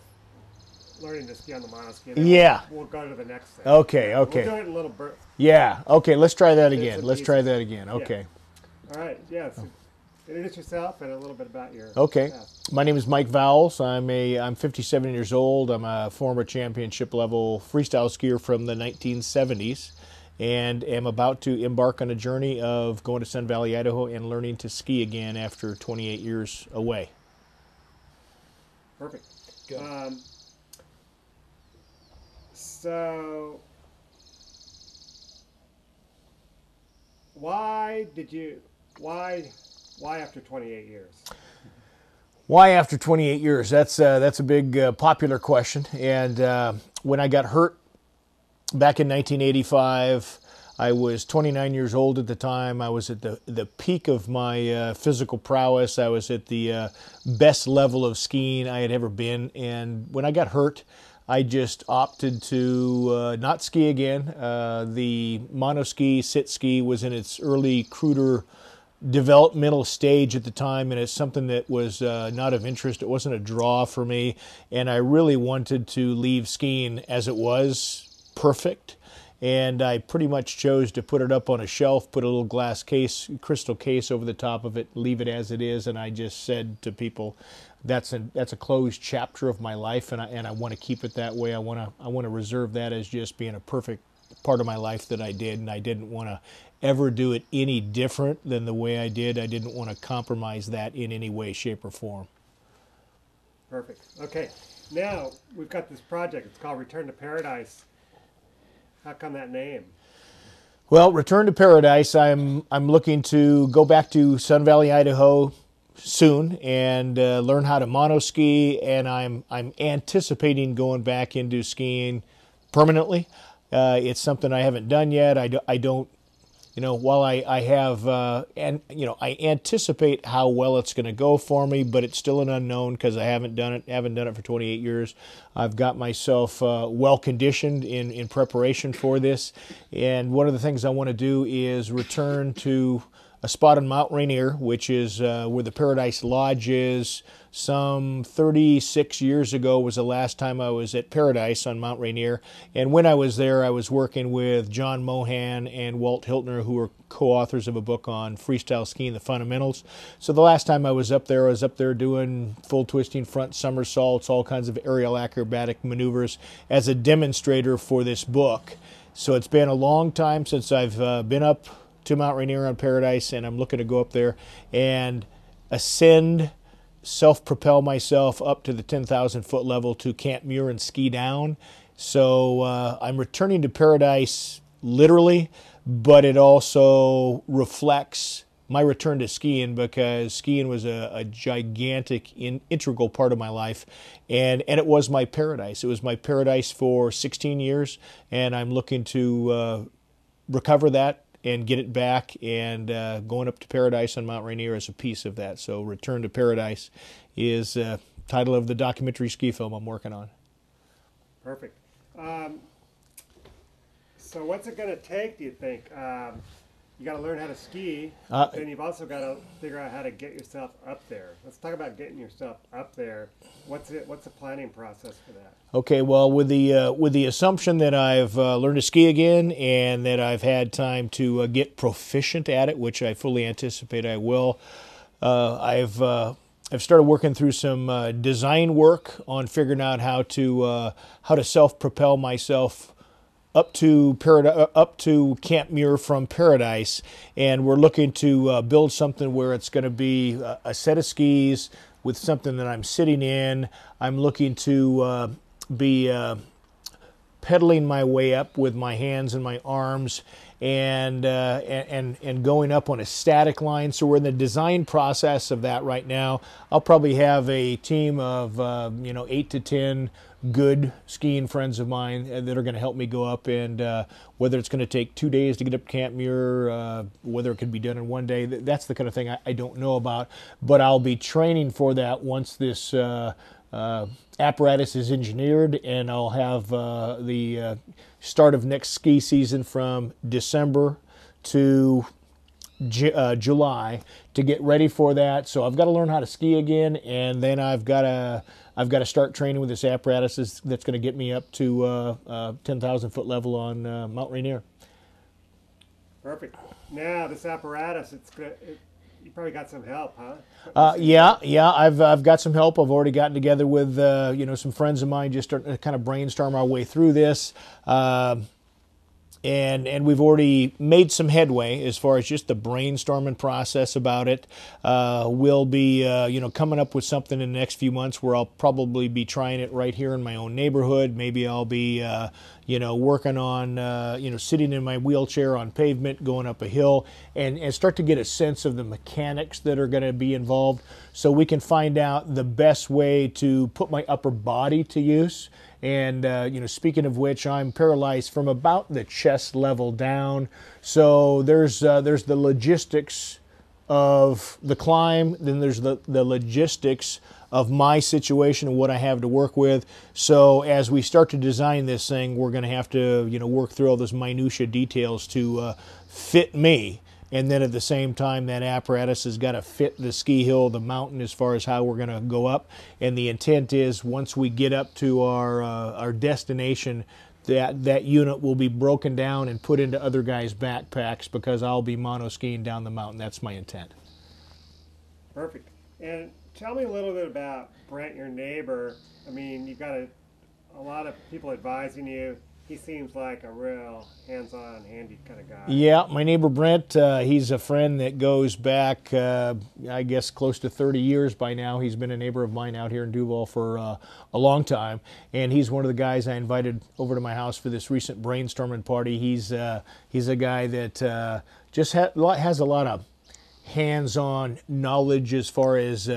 learning to ski on the monoski. Yeah. We'll go to the next thing. Okay. We'll do it in little bursts. Yeah. Okay. Let's try that again. and Let's try pieces. that again. Okay. All right. Yeah. So introduce yourself and a little bit about your Okay. past. My name is Mike Vowles. I'm 57 years old. I'm a former championship level freestyle skier from the 1970s, and am about to embark on a journey of going to Sun Valley, Idaho, and learning to ski again after 28 years away. Perfect. Good. So why after 28 years? Why after 28 years? That's a big popular question. And when I got hurt back in 1985, I was 29 years old at the time. I was at the peak of my physical prowess. I was at the best level of skiing I had ever been. And when I got hurt, I just opted to not ski again. The monoski, sit ski was in its early cruder developmental stage at the time, and it's something that was not of interest. It wasn't a draw for me, and I really wanted to leave skiing as it was, perfect. And I pretty much chose to put it up on a shelf, put a little glass case, crystal case over the top of it, leave it as it is, and I just said to people, that's a closed chapter of my life, and I want to keep it that way. I want to reserve that as just being a perfect part of my life that I did, and I didn't want to ever do it any different than the way I did. I didn't want to compromise that in any way, shape, or form. Perfect. Okay, now we've got this project. It's called Return to Paradise. How come that name? Well, Return to Paradise, I'm looking to go back to Sun Valley, Idaho soon and learn how to monoski, and I'm anticipating going back into skiing permanently. It's something I haven't done yet. I don't, while I have, I anticipate how well it's going to go for me, but it's still an unknown because I haven't done it for 28 years. I've got myself well conditioned in preparation for this, and one of the things I want to do is return to a spot on Mount Rainier, which is where the Paradise Lodge is. Some 36 years ago was the last time I was at Paradise on Mount Rainier. And when I was there, I was working with John Mohan and Walt Hiltner, who were co-authors of a book on freestyle skiing, the fundamentals. So the last time I was up there doing full twisting front somersaults, all kinds of aerial acrobatic maneuvers as a demonstrator for this book. So it's been a long time since I've been up to Mount Rainier on Paradise, and I'm looking to go up there and ascend, self-propel myself up to the 10,000 foot level to Camp Muir and ski down. So I'm returning to Paradise literally, but it also reflects my return to skiing, because skiing was a gigantic, integral part of my life, and it was my paradise. It was my paradise for 16 years, and I'm looking to recover that and get it back, and going up to Paradise on Mount Rainier is a piece of that. So Return to Paradise is the title of the documentary ski film I'm working on. Perfect. So what's it going to take, do you think? You got to learn how to ski, and you've also got to figure out how to get yourself up there. Let's talk about getting yourself up there. What's the planning process for that? Okay, well, with the assumption that I've learned to ski again and that I've had time to get proficient at it, which I fully anticipate I will, I've started working through some design work on figuring out how to self-propel myself up to Camp Muir from Paradise, and we're looking to build something where it's going to be a set of skis with something that I'm sitting in. I'm looking to be pedaling my way up with my hands and my arms, and going up on a static line. So we're in the design process of that right now. I'll probably have a team of 8 to 10 good skiing friends of mine that are going to help me go up, and whether it's going to take 2 days to get up Camp Muir, whether it could be done in 1 day, that's the kind of thing I don't know about, but I'll be training for that once this apparatus is engineered, and I'll have the start of next ski season from December to July to get ready for that. So I've got to learn how to ski again, and then I've got to start training with this apparatus that's going to get me up to 10,000 foot level on Mount Rainier. Perfect. Now this apparatus, you probably got some help, huh? Yeah. I've got some help. I've already gotten together with some friends of mine, just to kind of brainstorm our way through this. And we've already made some headway as far as just the brainstorming process about it. We'll be, coming up with something in the next few months where I'll probably be trying it right here in my own neighborhood. Maybe I'll be, working on, sitting in my wheelchair on pavement, going up a hill, and start to get a sense of the mechanics that are going to be involved, so we can find out the best way to put my upper body to use. And, speaking of which, I'm paralyzed from about the chest level down. So there's the logistics of the climb, then there's the logistics of my situation and what I have to work with. So as we start to design this thing, we're going to have to, work through all those minutia details to fit me and then at the same time that apparatus has got to fit the ski hill, the mountain, as far as how we're going to go up. And the intent is once we get up to our destination, that unit will be broken down and put into other guys' backpacks, because I'll be mono skiing down the mountain. That's my intent. Perfect. And tell me a little bit about Brent, your neighbor. I mean, you've got a lot of people advising you. He seems like a real hands-on, handy kind of guy. Yeah, my neighbor Brent, he's a friend that goes back, I guess, close to 30 years by now. He's been a neighbor of mine out here in Duval for a long time, and he's one of the guys I invited over to my house for this recent brainstorming party. He's a guy that just has a lot of hands-on knowledge as far as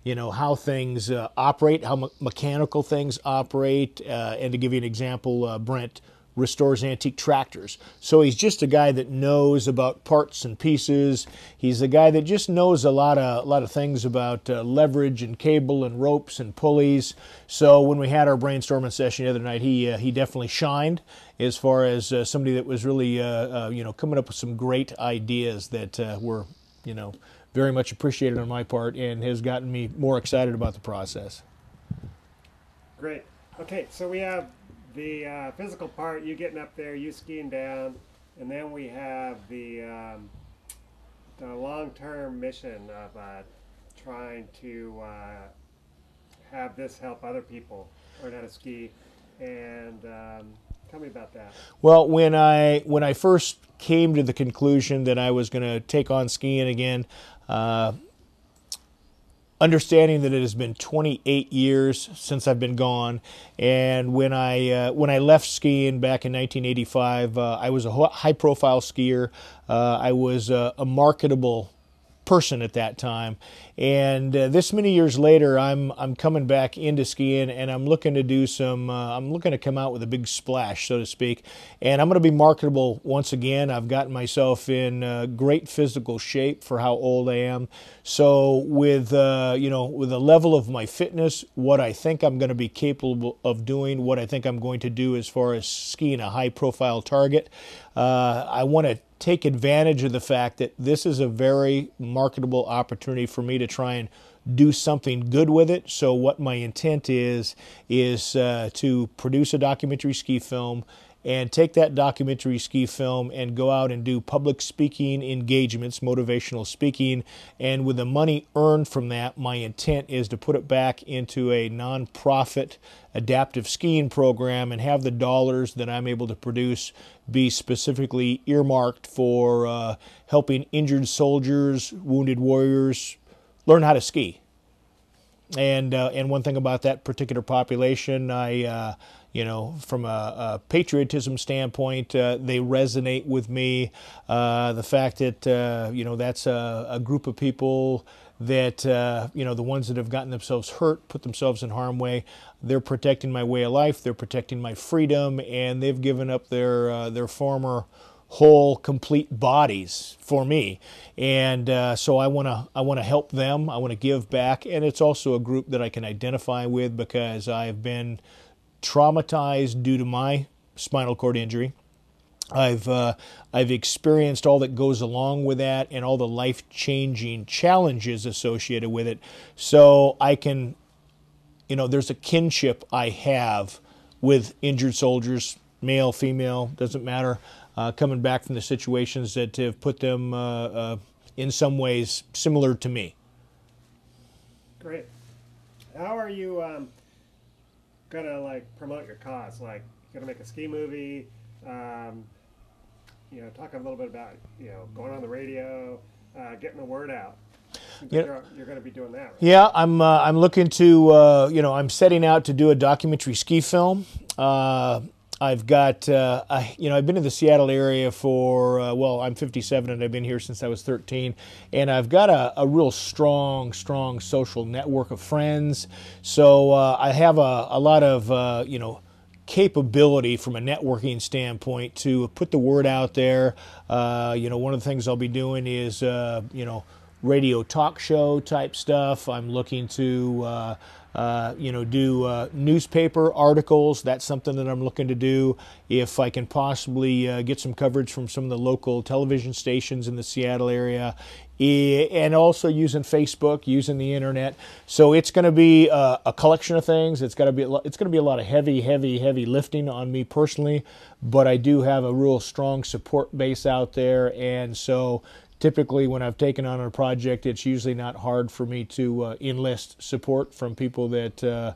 you know, how things operate, how mechanical things operate. And to give you an example, Brent restores antique tractors. So he's just a guy that knows about parts and pieces. He's a guy that just knows a lot of things about leverage and cable and ropes and pulleys. So when we had our brainstorming session the other night, he definitely shined as far as somebody that was really you know, coming up with some great ideas that were, you know, very much appreciated on my part, and has gotten me more excited about the process. Great. Okay, so we have the physical part, you getting up there, you skiing down, and then we have the long-term mission of trying to have this help other people learn how to ski. And tell me about that. Well, when I first came to the conclusion that I was going to take on skiing again, understanding that it has been 28 years since I've been gone, and when I left skiing back in 1985, I was a high-profile skier. I was a marketable person at that time, and this many years later, I'm coming back into skiing, and I'm looking to do some. I'm looking to come out with a big splash, so to speak, and I'm going to be marketable once again. I've gotten myself in great physical shape for how old I am. So with you know, with the level of my fitness, what I think I'm going to be capable of doing, what I think I'm going to do as far as skiing a high-profile target, I want to take advantage of the fact that this is a very marketable opportunity for me to try and do something good with it. So what my intent is to produce a documentary ski film and take that documentary ski film and go out and do public speaking engagements, motivational speaking, and with the money earned from that, my intent is to put it back into a non-profit adaptive skiing program and have the dollars that I'm able to produce be specifically earmarked for helping injured soldiers, wounded warriors learn how to ski. And one thing about that particular population, you know, from a patriotism standpoint, they resonate with me. The fact that, you know, that's a group of people that, you know, the ones that have gotten themselves hurt, put themselves in harm's way, they're protecting my way of life, they're protecting my freedom, and they've given up their former whole, complete bodies for me. And so I want to help them. I want to give back, and it's also a group that I can identify with because I've been traumatized due to my spinal cord injury. I've experienced all that goes along with that and all the life-changing challenges associated with it. So I can, you know, there's a kinship I have with injured soldiers, male, female, doesn't matter, coming back from the situations that have put them in some ways similar to me. Great. How are you gonna like promote your cause? Like, you're gonna make a ski movie? You know, talk a little bit about, you know, going on the radio, getting the word out. You're going to be doing that, right? Yeah, I'm looking to, you know, I'm setting out to do a documentary ski film. I've got, you know, I've been in the Seattle area for, well, I'm 57 and I've been here since I was 13. And I've got a real strong social network of friends. So I have a lot of, you know, capability from a networking standpoint to put the word out there. You know, one of the things I'll be doing is, you know, radio talk show type stuff. I'm looking to do newspaper articles. That's something that I'm looking to do. If I can possibly get some coverage from some of the local television stations in the Seattle area, and also using Facebook, using the internet. So it's going to be a collection of things. It's going to be a lot of heavy lifting on me personally, but I do have a real strong support base out there, and so typically when I've taken on a project, it's usually not hard for me to enlist support from people that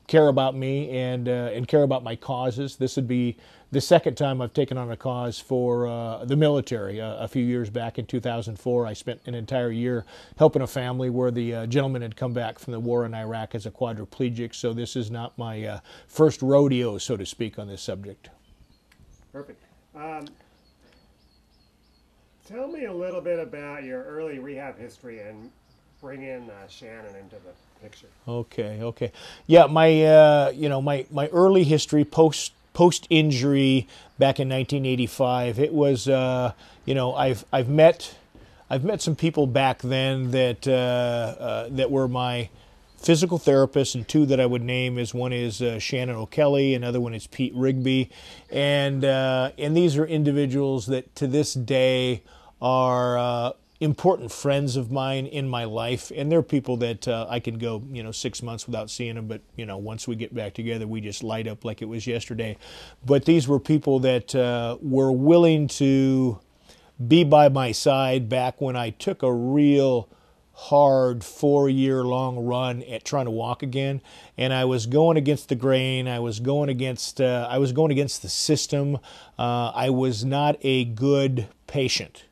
care about me and care about my causes. This would be the second time I've taken on a cause for the military. A few years back in 2004, I spent an entire year helping a family where the gentleman had come back from the war in Iraq as a quadriplegic, so this is not my first rodeo, so to speak, on this subject. Perfect. Tell me a little bit about your early rehab history and bring in Shannon into the picture. Okay. Yeah, my early history post injury back in 1985. It was I've met some people back then that that were my physical therapists, and two that I would name is one is Shannon O'Kelly, another one is Pete Rigby, and these are individuals that to this day are important friends of mine in my life, and they're people that I can go 6 months without seeing them, but once we get back together we just light up like it was yesterday. But these were people that were willing to be by my side back when I took a real hard 4-year-long run at trying to walk again, and I was going against the grain. I was going against the system. I was not a good patient,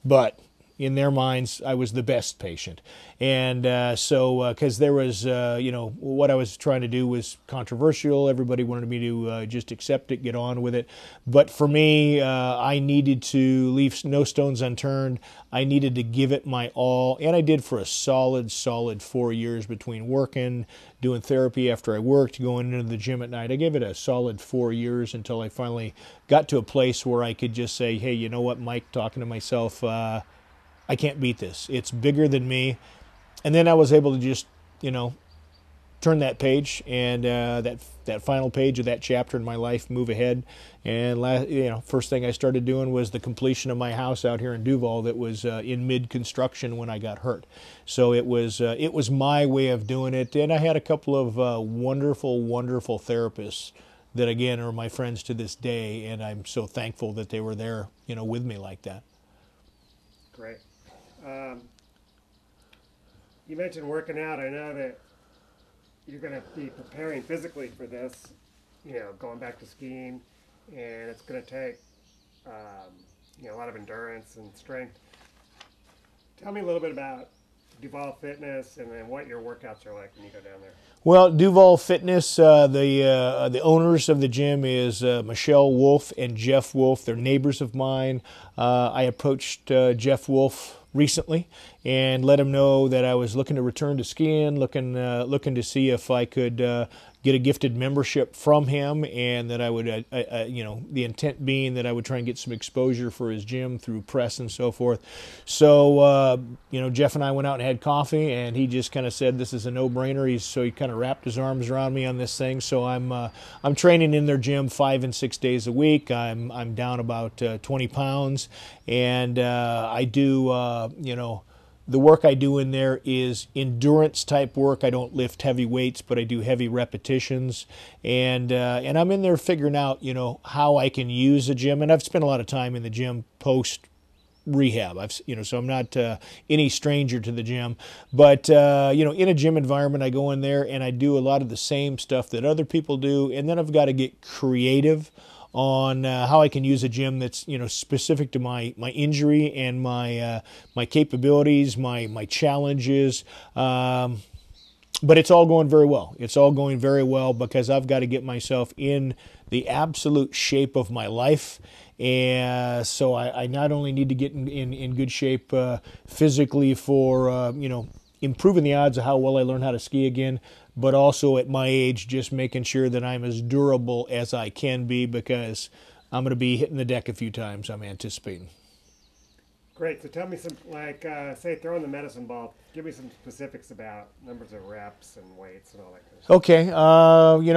but in their minds, I was the best patient. And because there was, what I was trying to do was controversial. Everybody wanted me to just accept it, get on with it. But for me, I needed to leave no stones unturned. I needed to give it my all. And I did for a solid 4 years between working, doing therapy after I worked, going into the gym at night. I gave it a solid 4 years until I finally got to a place where I could just say, hey, you know what, Mike, talking to myself, I can't beat this. It's bigger than me. And then I was able to just, turn that page and that final page of that chapter in my life, move ahead. And first thing I started doing was the completion of my house out here in Duval that was in mid-construction when I got hurt. So it was my way of doing it. And I had a couple of wonderful therapists that again are my friends to this day, and I'm so thankful that they were there, with me like that. Great. You mentioned working out. I know that you're going to be preparing physically for this, going back to skiing, and it's going to take, a lot of endurance and strength. Tell me a little bit about Duval Fitness and then what your workouts are like when you go down there. Well, Duval Fitness, the owners of the gym is Michelle Wolf and Jeff Wolf. They're neighbors of mine. I approached Jeff Wolf recently and let him know that I was looking to return to skiing, looking to see if I could get a gifted membership from him, and that I would, the intent being that I would try and get some exposure for his gym through press and so forth. So, Jeff and I went out and had coffee, and he just kind of said this is a no-brainer. So he kind of wrapped his arms around me on this thing. So I'm training in their gym 5 and 6 days a week. I'm down about 20 pounds, and I do, the work I do in there is endurance type work. I don't lift heavy weights, but I do heavy repetitions, and I'm in there figuring out, how I can use a gym. And I've spent a lot of time in the gym post rehab. So I'm not any stranger to the gym, but in a gym environment, I go in there and I do a lot of the same stuff that other people do, and then I've got to get creative on how I can use a gym that's specific to my injury and my capabilities, my challenges. But it's all going very well. It's all going very well because I've got to get myself in the absolute shape of my life. And so I not only need to get in good shape physically for improving the odds of how well I learn how to ski again, but also at my age, just making sure that I'm as durable as I can be, because I'm going to be hitting the deck a few times, I'm anticipating. Great. So tell me some, like, say, throwing the medicine ball. Give me some specifics about numbers of reps and weights and all that kind of stuff. Okay,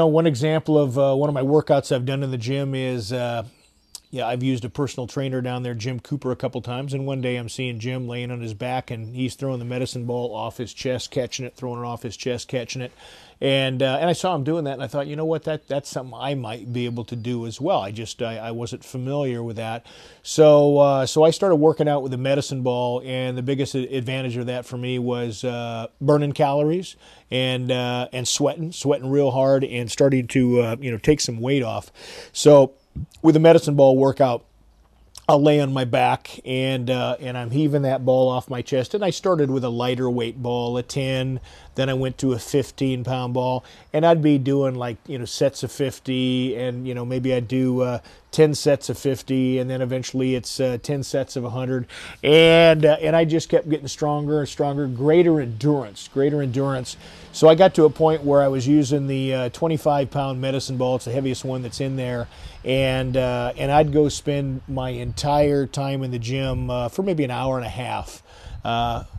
one example of one of my workouts I've done in the gym is, I've used a personal trainer down there, Jim Cooper, a couple times, and one day I'm seeing Jim laying on his back, and he's throwing the medicine ball off his chest, catching it, throwing it off his chest, catching it, and I saw him doing that, and I thought, you know what, that's something I might be able to do as well. I wasn't familiar with that, so I started working out with the medicine ball, and the biggest advantage of that for me was burning calories and sweating real hard and starting to take some weight off. So with a medicine ball workout, I'll lay on my back and I'm heaving that ball off my chest. And I started with a lighter weight ball, a 10, then I went to a 15-pound ball, and I'd be doing like sets of 50, and maybe I'd do 10 sets of 50, and then eventually it's 10 sets of 100, and I just kept getting stronger and stronger, greater endurance. So I got to a point where I was using the 25-pound medicine ball. It's the heaviest one that's in there, and I'd go spend my entire time in the gym for maybe an hour and a half.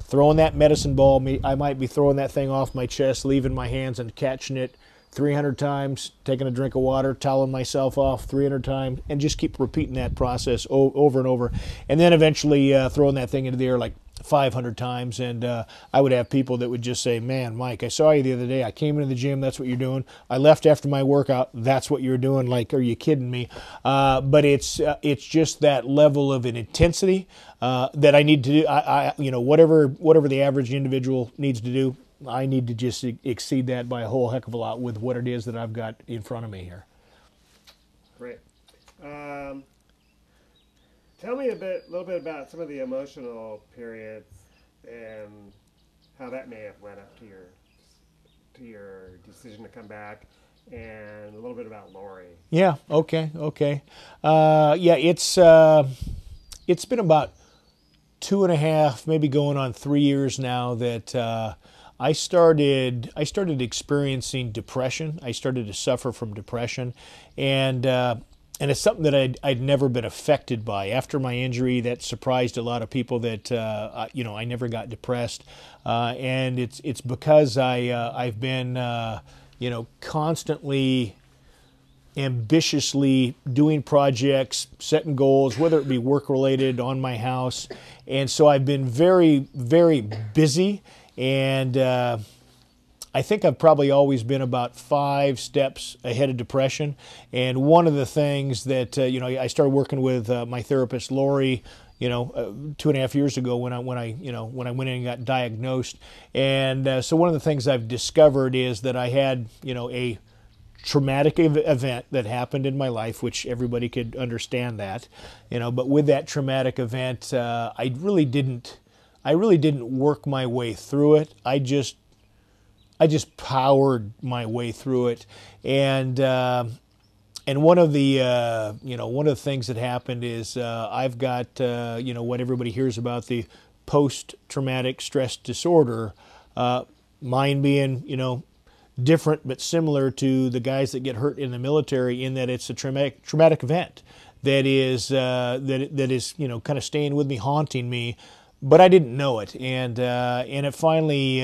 Throwing that medicine ball, I might be throwing that thing off my chest, leaving my hands and catching it 300 times, taking a drink of water, toweling myself off 300 times, and just keep repeating that process over and over. And then eventually throwing that thing into the air like 500 times. And I would have people that would just say, man, Mike, I saw you the other day. I came into the gym. That's what you're doing. I left after my workout. That's what you're doing. Like, are you kidding me? But it's just that level of an intensity that I need to do. Whatever the average individual needs to do, I need to just exceed that by a whole heck of a lot with what it is that I've got in front of me here. Great. Tell me a little bit about some of the emotional periods and how that may have led up to your decision to come back, and a little bit about Lorry. Yeah. Okay. It's been about 2.5, maybe going on 3 years now that I started experiencing depression. I started to suffer from depression, and it's something that I'd never been affected by. After my injury, that surprised a lot of people that I never got depressed, and it's because I've been constantly ambitiously doing projects, setting goals, whether it be work related on my house, and so I've been very, very busy. And I think I've probably always been about 5 steps ahead of depression. And one of the things that I started working with my therapist Lorry, 2.5 years ago when I went in and got diagnosed. And so one of the things I've discovered is that I had a traumatic event that happened in my life, which everybody could understand that, But with that traumatic event, I really didn't work my way through it. I just powered my way through it, and one of the things that happened is I've got what everybody hears about, the post-traumatic stress disorder. Mine being different but similar to the guys that get hurt in the military, in that it's a traumatic event that is kind of staying with me, haunting me. But I didn't know it, and it finally,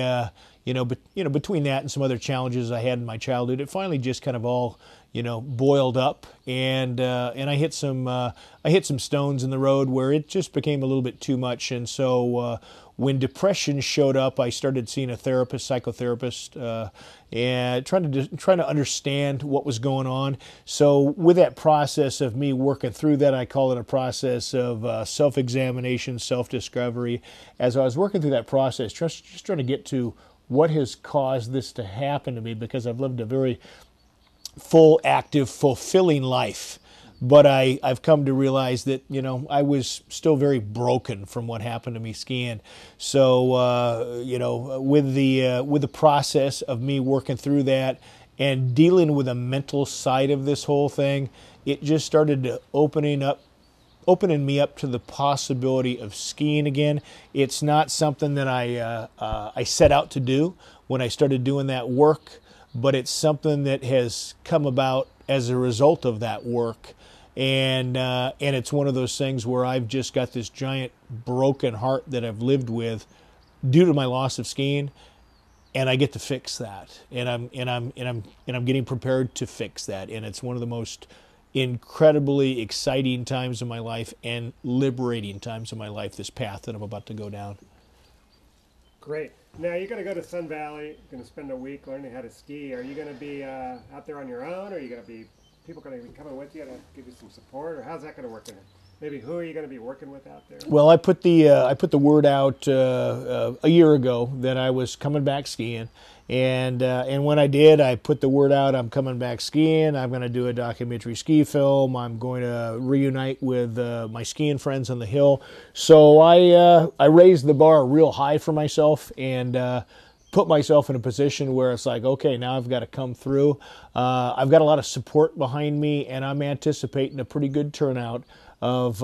between that and some other challenges I had in my childhood, it finally just kind of all, boiled up, and I hit some stones in the road where it just became a little bit too much, and so when depression showed up, I started seeing a psychotherapist, and trying to understand what was going on. So with that process of me working through that, I call it a process of self-examination, self-discovery. As I was working through that process, just trying to get to what has caused this to happen to me, because I've lived a very full, active, fulfilling life. But I've come to realize that I was still very broken from what happened to me skiing. So with the process of me working through that and dealing with the mental side of this whole thing, it just started to opening me up to the possibility of skiing again. It's not something that I set out to do when I started doing that work, but it's something that has come about as a result of that work. and it's one of those things where I've just got this giant broken heart that I've lived with due to my loss of skiing, and I get to fix that, and I'm getting prepared to fix that, and it's one of the most incredibly exciting times of my life and liberating times of my life, this path that I'm about to go down. Great. Now you're going to go to Sun Valley. You're going to spend a week learning how to ski. Are you going to be out there on your own, or are you going to be people going to be coming with you to give you some support, or how's that going to work? Maybe who are you going to be working with out there? Well, I put the word out a year ago that I was coming back skiing, and when I did, I put the word out. I'm coming back skiing. I'm going to do a documentary ski film. I'm going to reunite with my skiing friends on the hill. So I raised the bar real high for myself and put myself in a position where it's like, okay, now I've got to come through. I've got a lot of support behind me, and I'm anticipating a pretty good turnout of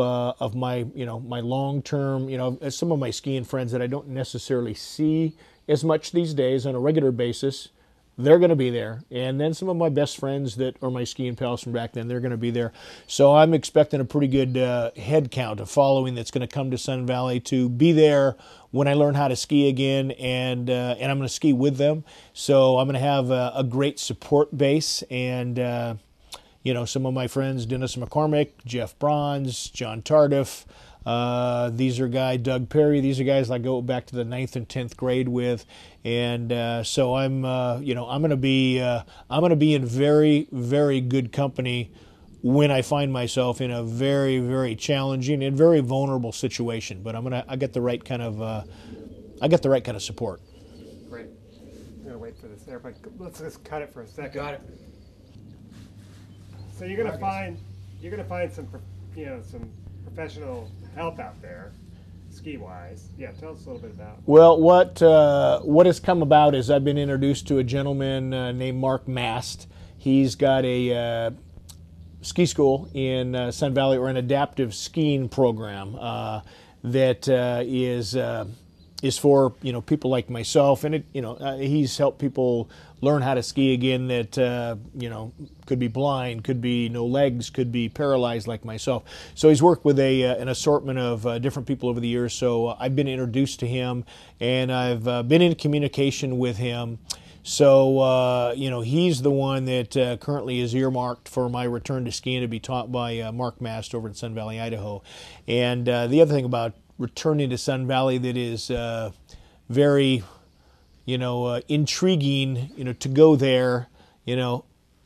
my my long-term, some of my skiing friends that I don't necessarily see as much these days on a regular basis. They're going to be there, and then some of my best friends that are my skiing pals from back then, they're going to be there. So I'm expecting a pretty good head count of following that's going to come to Sun Valley to be there when I learn how to ski again, and I'm going to ski with them. So I'm going to have a great support base, and some of my friends, Dennis McCormick, Jeff Bronze, John Tardif, these are guys, Doug Perry, these are guys I go back to the 9th and 10th grade with. And so I'm going to be in very, very good company when I find myself in a very, very challenging and very vulnerable situation. But I get the right kind of support. Great. I'm going to wait for this there, but let's just cut it for a second. Got it. So you're gonna find some some professional help out there, ski wise. Yeah, tell us a little bit about. Well, what has come about is I've been introduced to a gentleman named Mark Mast. He's got a ski school in Sun Valley, or an adaptive skiing program that is for people like myself, and he's helped people learn how to ski again that could be blind, could be no legs, could be paralyzed like myself. So he's worked with an assortment of different people over the years. So I've been introduced to him, and I've been in communication with him. So he's the one that currently is earmarked for my return to skiing to be taught by Mark Mast over in Sun Valley, Idaho. And the other thing about returning to Sun Valley that is very intriguing, to go there.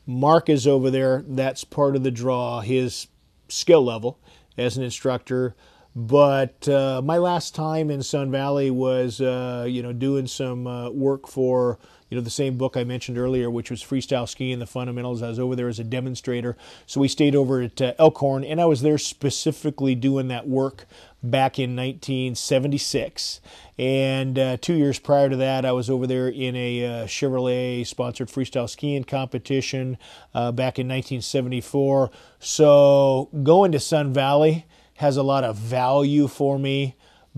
Mark is over there. That's part of the draw, his skill level as an instructor. But my last time in Sun Valley was, doing some work for, the same book I mentioned earlier, which was Freestyle Skiing, the Fundamentals. I was over there as a demonstrator. So we stayed over at Elkhorn, and I was there specifically doing that work back in 1976. And 2 years prior to that, I was over there in a Chevrolet-sponsored freestyle skiing competition back in 1974. So going to Sun Valley has a lot of value for me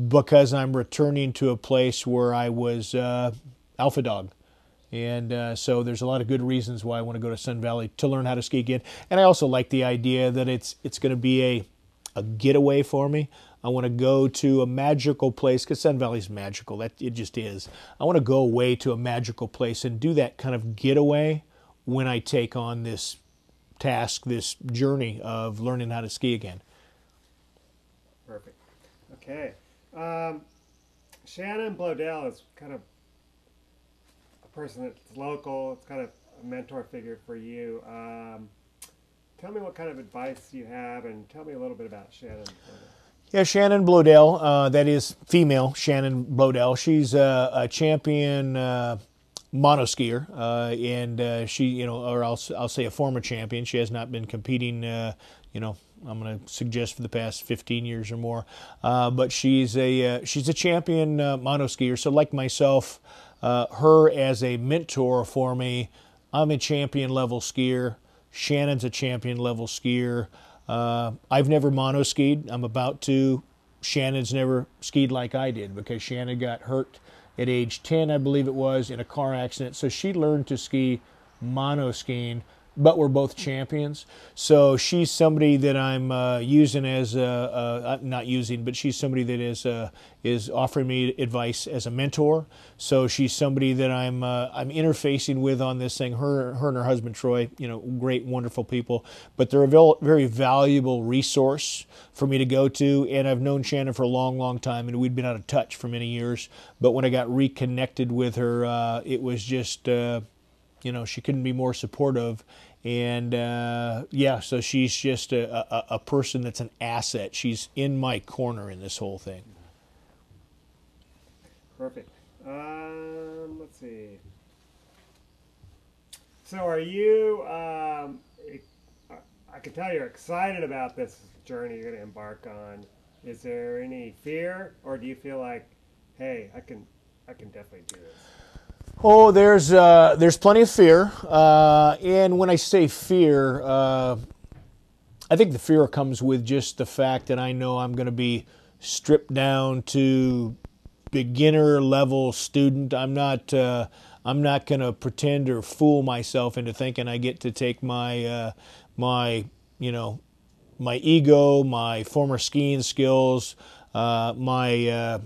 because I'm returning to a place where I was alpha dog. And so there's a lot of good reasons why I want to go to Sun Valley to learn how to ski again. And I also like the idea that it's going to be a getaway for me. I want to go to a magical place, because Sun Valley's magical. That it just is. I want to go away to a magical place and do that kind of getaway when I take on this task, this journey of learning how to ski again. Perfect. Okay. Shannon Blodell is kind of a person that's local. It's kind of a mentor figure for you. Tell me what kind of advice you have, and tell me a little bit about Shannon Blodell. Yeah, Shannon Blodell, that is female Shannon Blodell. She's a champion monoskier, and she, or I'll say a former champion. She has not been competing, I'm going to suggest for the past 15 years or more. But she's a champion monoskier. So like myself, her as a mentor for me, I'm a champion level skier. Shannon's a champion level skier. I've never monoskied. I'm about to. Shannon's never skied like I did because Shannon got hurt at age 10, I believe it was, in a car accident. So she learned to ski monoskiing but we're both champions. So she's somebody that I'm using as not using, but she's somebody that is offering me advice as a mentor. So she's somebody that I'm interfacing with on this thing. Her and her husband Troy, you know, great, wonderful people, but they're a very valuable resource for me to go to. And I've known Shannon for a long, long time, and we'd been out of touch for many years. But when I got reconnected with her, it was just, you know, she couldn't be more supportive. And yeah, so she's just a person that's an asset. She's in my corner in this whole thing. Perfect. Let's see. So are you, I can tell you're excited about this journey you're going to embark on. Is there any fear, or do you feel like, hey, I can definitely do this? Oh, there's plenty of fear, and when I say fear, I think the fear comes with just the fact that I know I'm going to be stripped down to beginner level student. I'm not going to pretend or fool myself into thinking I get to take my you know, my ego, my former skiing skills, my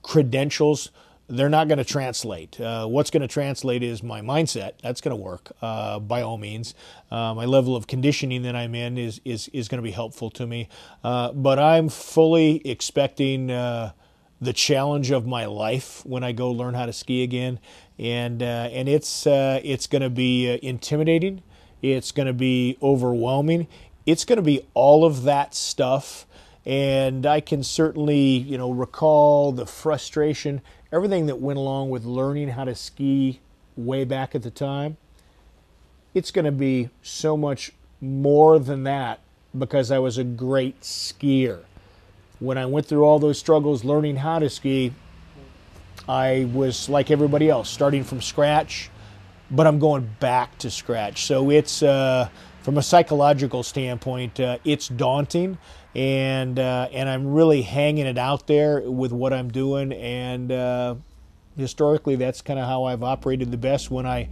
credentials. They're not going to translate. What's going to translate is my mindset. That's going to work by all means. My level of conditioning that I'm in is going to be helpful to me. But I'm fully expecting the challenge of my life when I go learn how to ski again, and it's going to be intimidating. It's going to be overwhelming. It's going to be all of that stuff. And I can certainly, you know, recall the frustration, everything that went along with learning how to ski way back at the time. It's going to be so much more than that because I was a great skier. When I went through all those struggles learning how to ski, I was like everybody else, starting from scratch, but I'm going back to scratch. So it's, from a psychological standpoint, it's daunting. And I'm really hanging it out there with what I'm doing, and historically that's kind of how I've operated the best, when I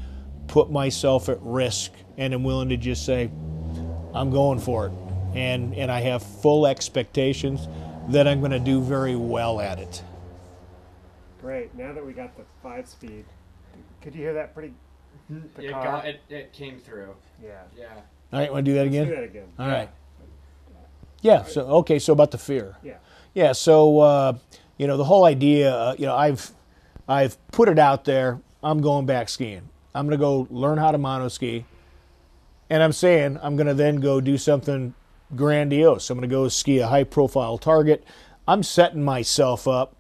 put myself at risk and am willing to just say, I'm going for it, and I have full expectations that I'm going to do very well at it. Great. Now that we got the 5-speed, could you hear that pretty? It came through. Yeah. Yeah. All right, want to do that again? Let's do that again. All right. Yeah, so okay, so about the fear. Yeah. Yeah, so you know, the whole idea, you know, I've put it out there. I'm going back skiing. I'm going to go learn how to monoski, and I'm saying I'm going to then go do something grandiose. I'm going to go ski a high-profile target. I'm setting myself up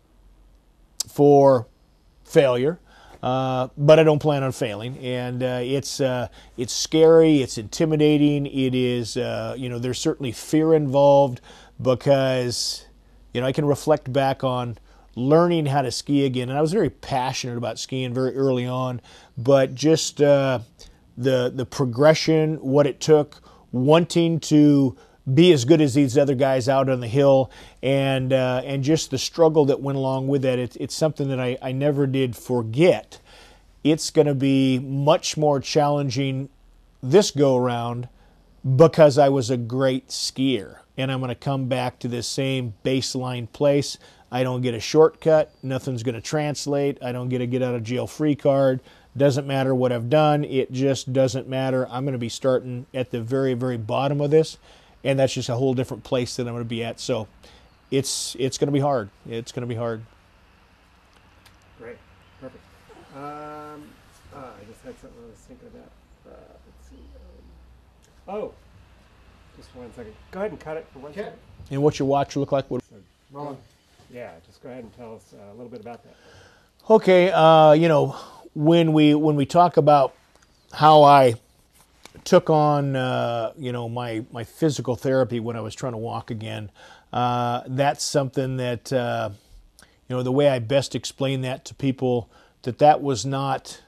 for failure, but I don't plan on failing. And it's scary. It's intimidating. It is, you know, there's certainly fear involved, because, you know, I can reflect back on learning how to ski again, and I was very passionate about skiing very early on, but just the progression, what it took, wanting to be as good as these other guys out on the hill, and just the struggle that went along with that. It's something that I never did forget. It's going to be much more challenging this go around because I was a great skier, and I'm going to come back to this same baseline place. I don't get a shortcut. Nothing's going to translate. I don't get a get out of jail free card. Doesn't matter what I've done. It just doesn't matter. I'm going to be starting at the very, very bottom of this, and that's just a whole different place that I'm going to be at. So it's going to be hard. It's going to be hard. Great. Perfect. I just had something I was thinking about. Let's see. Oh, just 1 second. Go ahead and cut it for 1 second. And what's your watch look like? Rolling. Yeah, just go ahead and tell us a little bit about that. Okay, you know, when we talk about how I took on, you know, my physical therapy when I was trying to walk again, that's something that, you know, the way I best explain that to people, that was not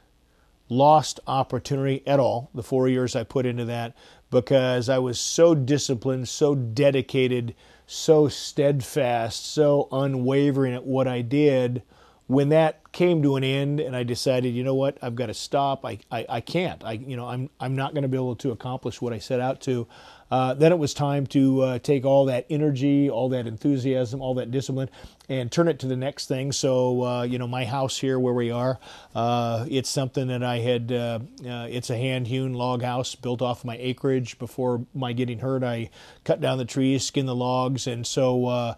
lost opportunity at all, the 4 years I put into that, because I was so disciplined, so dedicated, so steadfast, so unwavering at what I did, when that came to an end and I decided, you know what, I've got to stop. I can't. I'm not going to be able to accomplish what I set out to. Then it was time to take all that energy, all that enthusiasm, all that discipline, and turn it to the next thing. So, my house here where we are, it's something that I had, it's a hand-hewn log house built off my acreage. Before my getting hurt, I cut down the trees, skinned the logs, and so,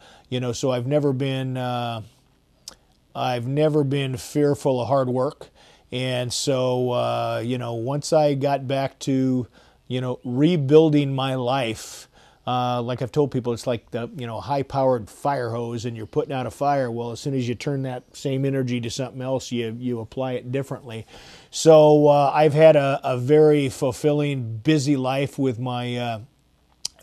so I've never been fearful of hard work. And so, once I got back to, rebuilding my life, like I've told people, it's like the, high-powered fire hose and you're putting out a fire. Well, as soon as you turn that same energy to something else, you apply it differently. So I've had a very fulfilling, busy life with my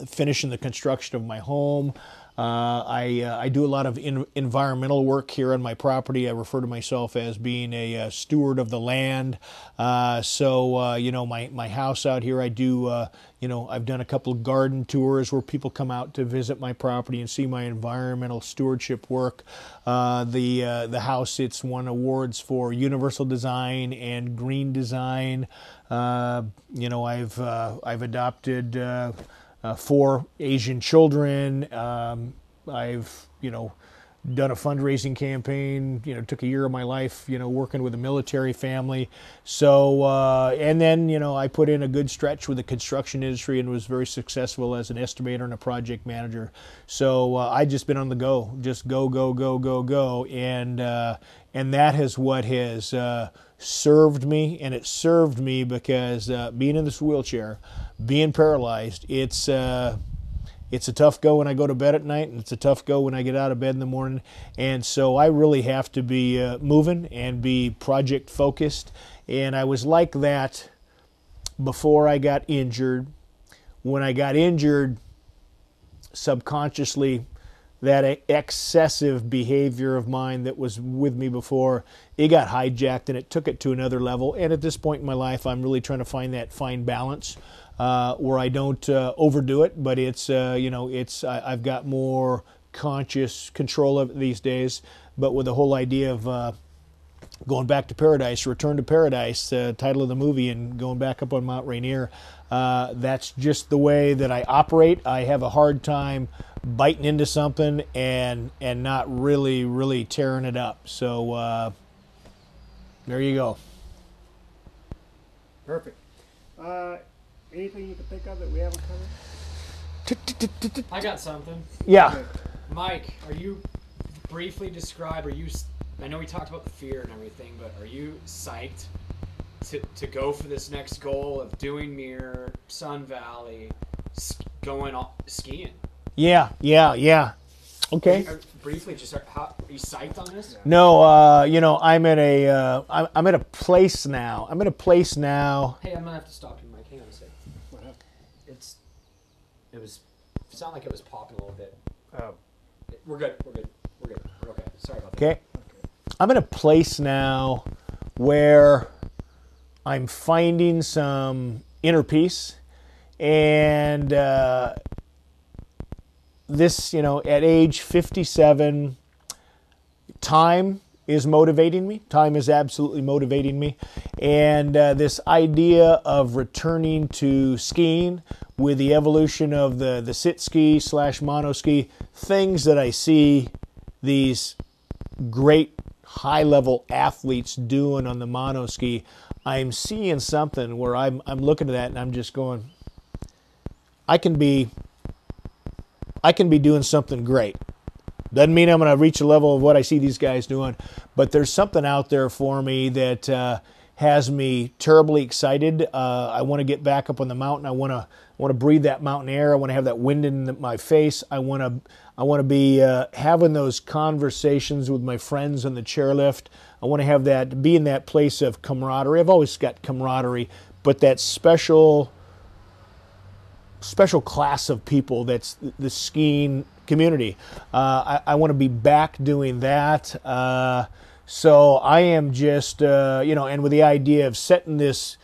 finishing the construction of my home. I do a lot of environmental work here on my property. I refer to myself as being a steward of the land. My house out here, I do, I've done a couple of garden tours where people come out to visit my property and see my environmental stewardship work. The house, it's won awards for universal design and green design. I've adopted 4 Asian children. I've, done a fundraising campaign, took a year of my life, working with a military family. So, and then, I put in a good stretch with the construction industry and was very successful as an estimator and a project manager. So I just been on the go, just go, go, go, go, go. And that is what has served me, and it served me because being in this wheelchair, being paralyzed, it's a tough go when I go to bed at night, and it's a tough go when I get out of bed in the morning. And so I really have to be moving and be project focused. And I was like that before I got injured. When I got injured, subconsciously, that excessive behavior of mine that was with me before, it got hijacked and it took it to another level. And at this point in my life, I'm really trying to find that fine balance where I don't overdo it, but it's, I've got more conscious control of it these days. But with the whole idea of going back to paradise, return to paradise, title of the movie, and going back up on Mount Rainier, that's just the way that I operate. I have a hard time biting into something and not really tearing it up. So there you go. Perfect. Anything you can think of that we haven't covered? I got something. Yeah. Mike, are you briefly describe, I know we talked about the fear and everything, but are you psyched to go for this next goal of doing Mirror, Sun Valley, going skiing? Yeah. Okay. Briefly, are you psyched on this? No, I'm at a place now. Hey, I'm gonna have to stop you, Mike. Hang on a second. What happened? It sounded like it was popping a little bit. Oh. We're good. We're okay. Sorry about that. Okay. I'm in a place now where I'm finding some inner peace, and this, at age 57, time is motivating me. Time is absolutely motivating me. And this idea of returning to skiing with the evolution of the sit ski / mono ski, things that I see these great high-level athletes doing on the mono ski, I'm seeing something where I'm looking at that and I'm just going, I can be doing something great. Doesn't mean I'm going to reach a level of what I see these guys doing, but there's something out there for me that has me terribly excited. I want to get back up on the mountain. I want to breathe that mountain air. I want to have that wind in my face. I want to be having those conversations with my friends on the chairlift. I want to have that, be in that place of camaraderie. I've always got camaraderie, but that special class of people that's the skiing community. I want to be back doing that. So I am just, and with the idea of setting this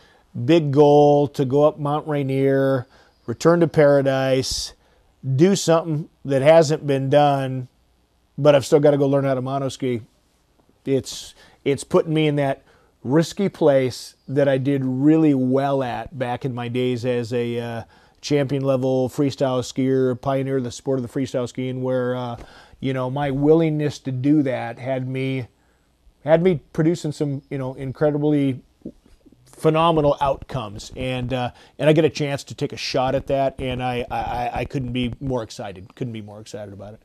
big goal to go up Mount Rainier, return to paradise, do something that hasn't been done, but I've still got to go learn how to monoski. it's putting me in that risky place that I did really well at back in my days as a champion level freestyle skier, pioneer of the sport of the freestyle skiing, where my willingness to do that had me producing some incredibly phenomenal outcomes, and I get a chance to take a shot at that, and I couldn't be more excited about it.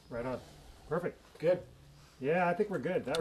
Right on. Perfect. Good. Yeah, I think we're good. That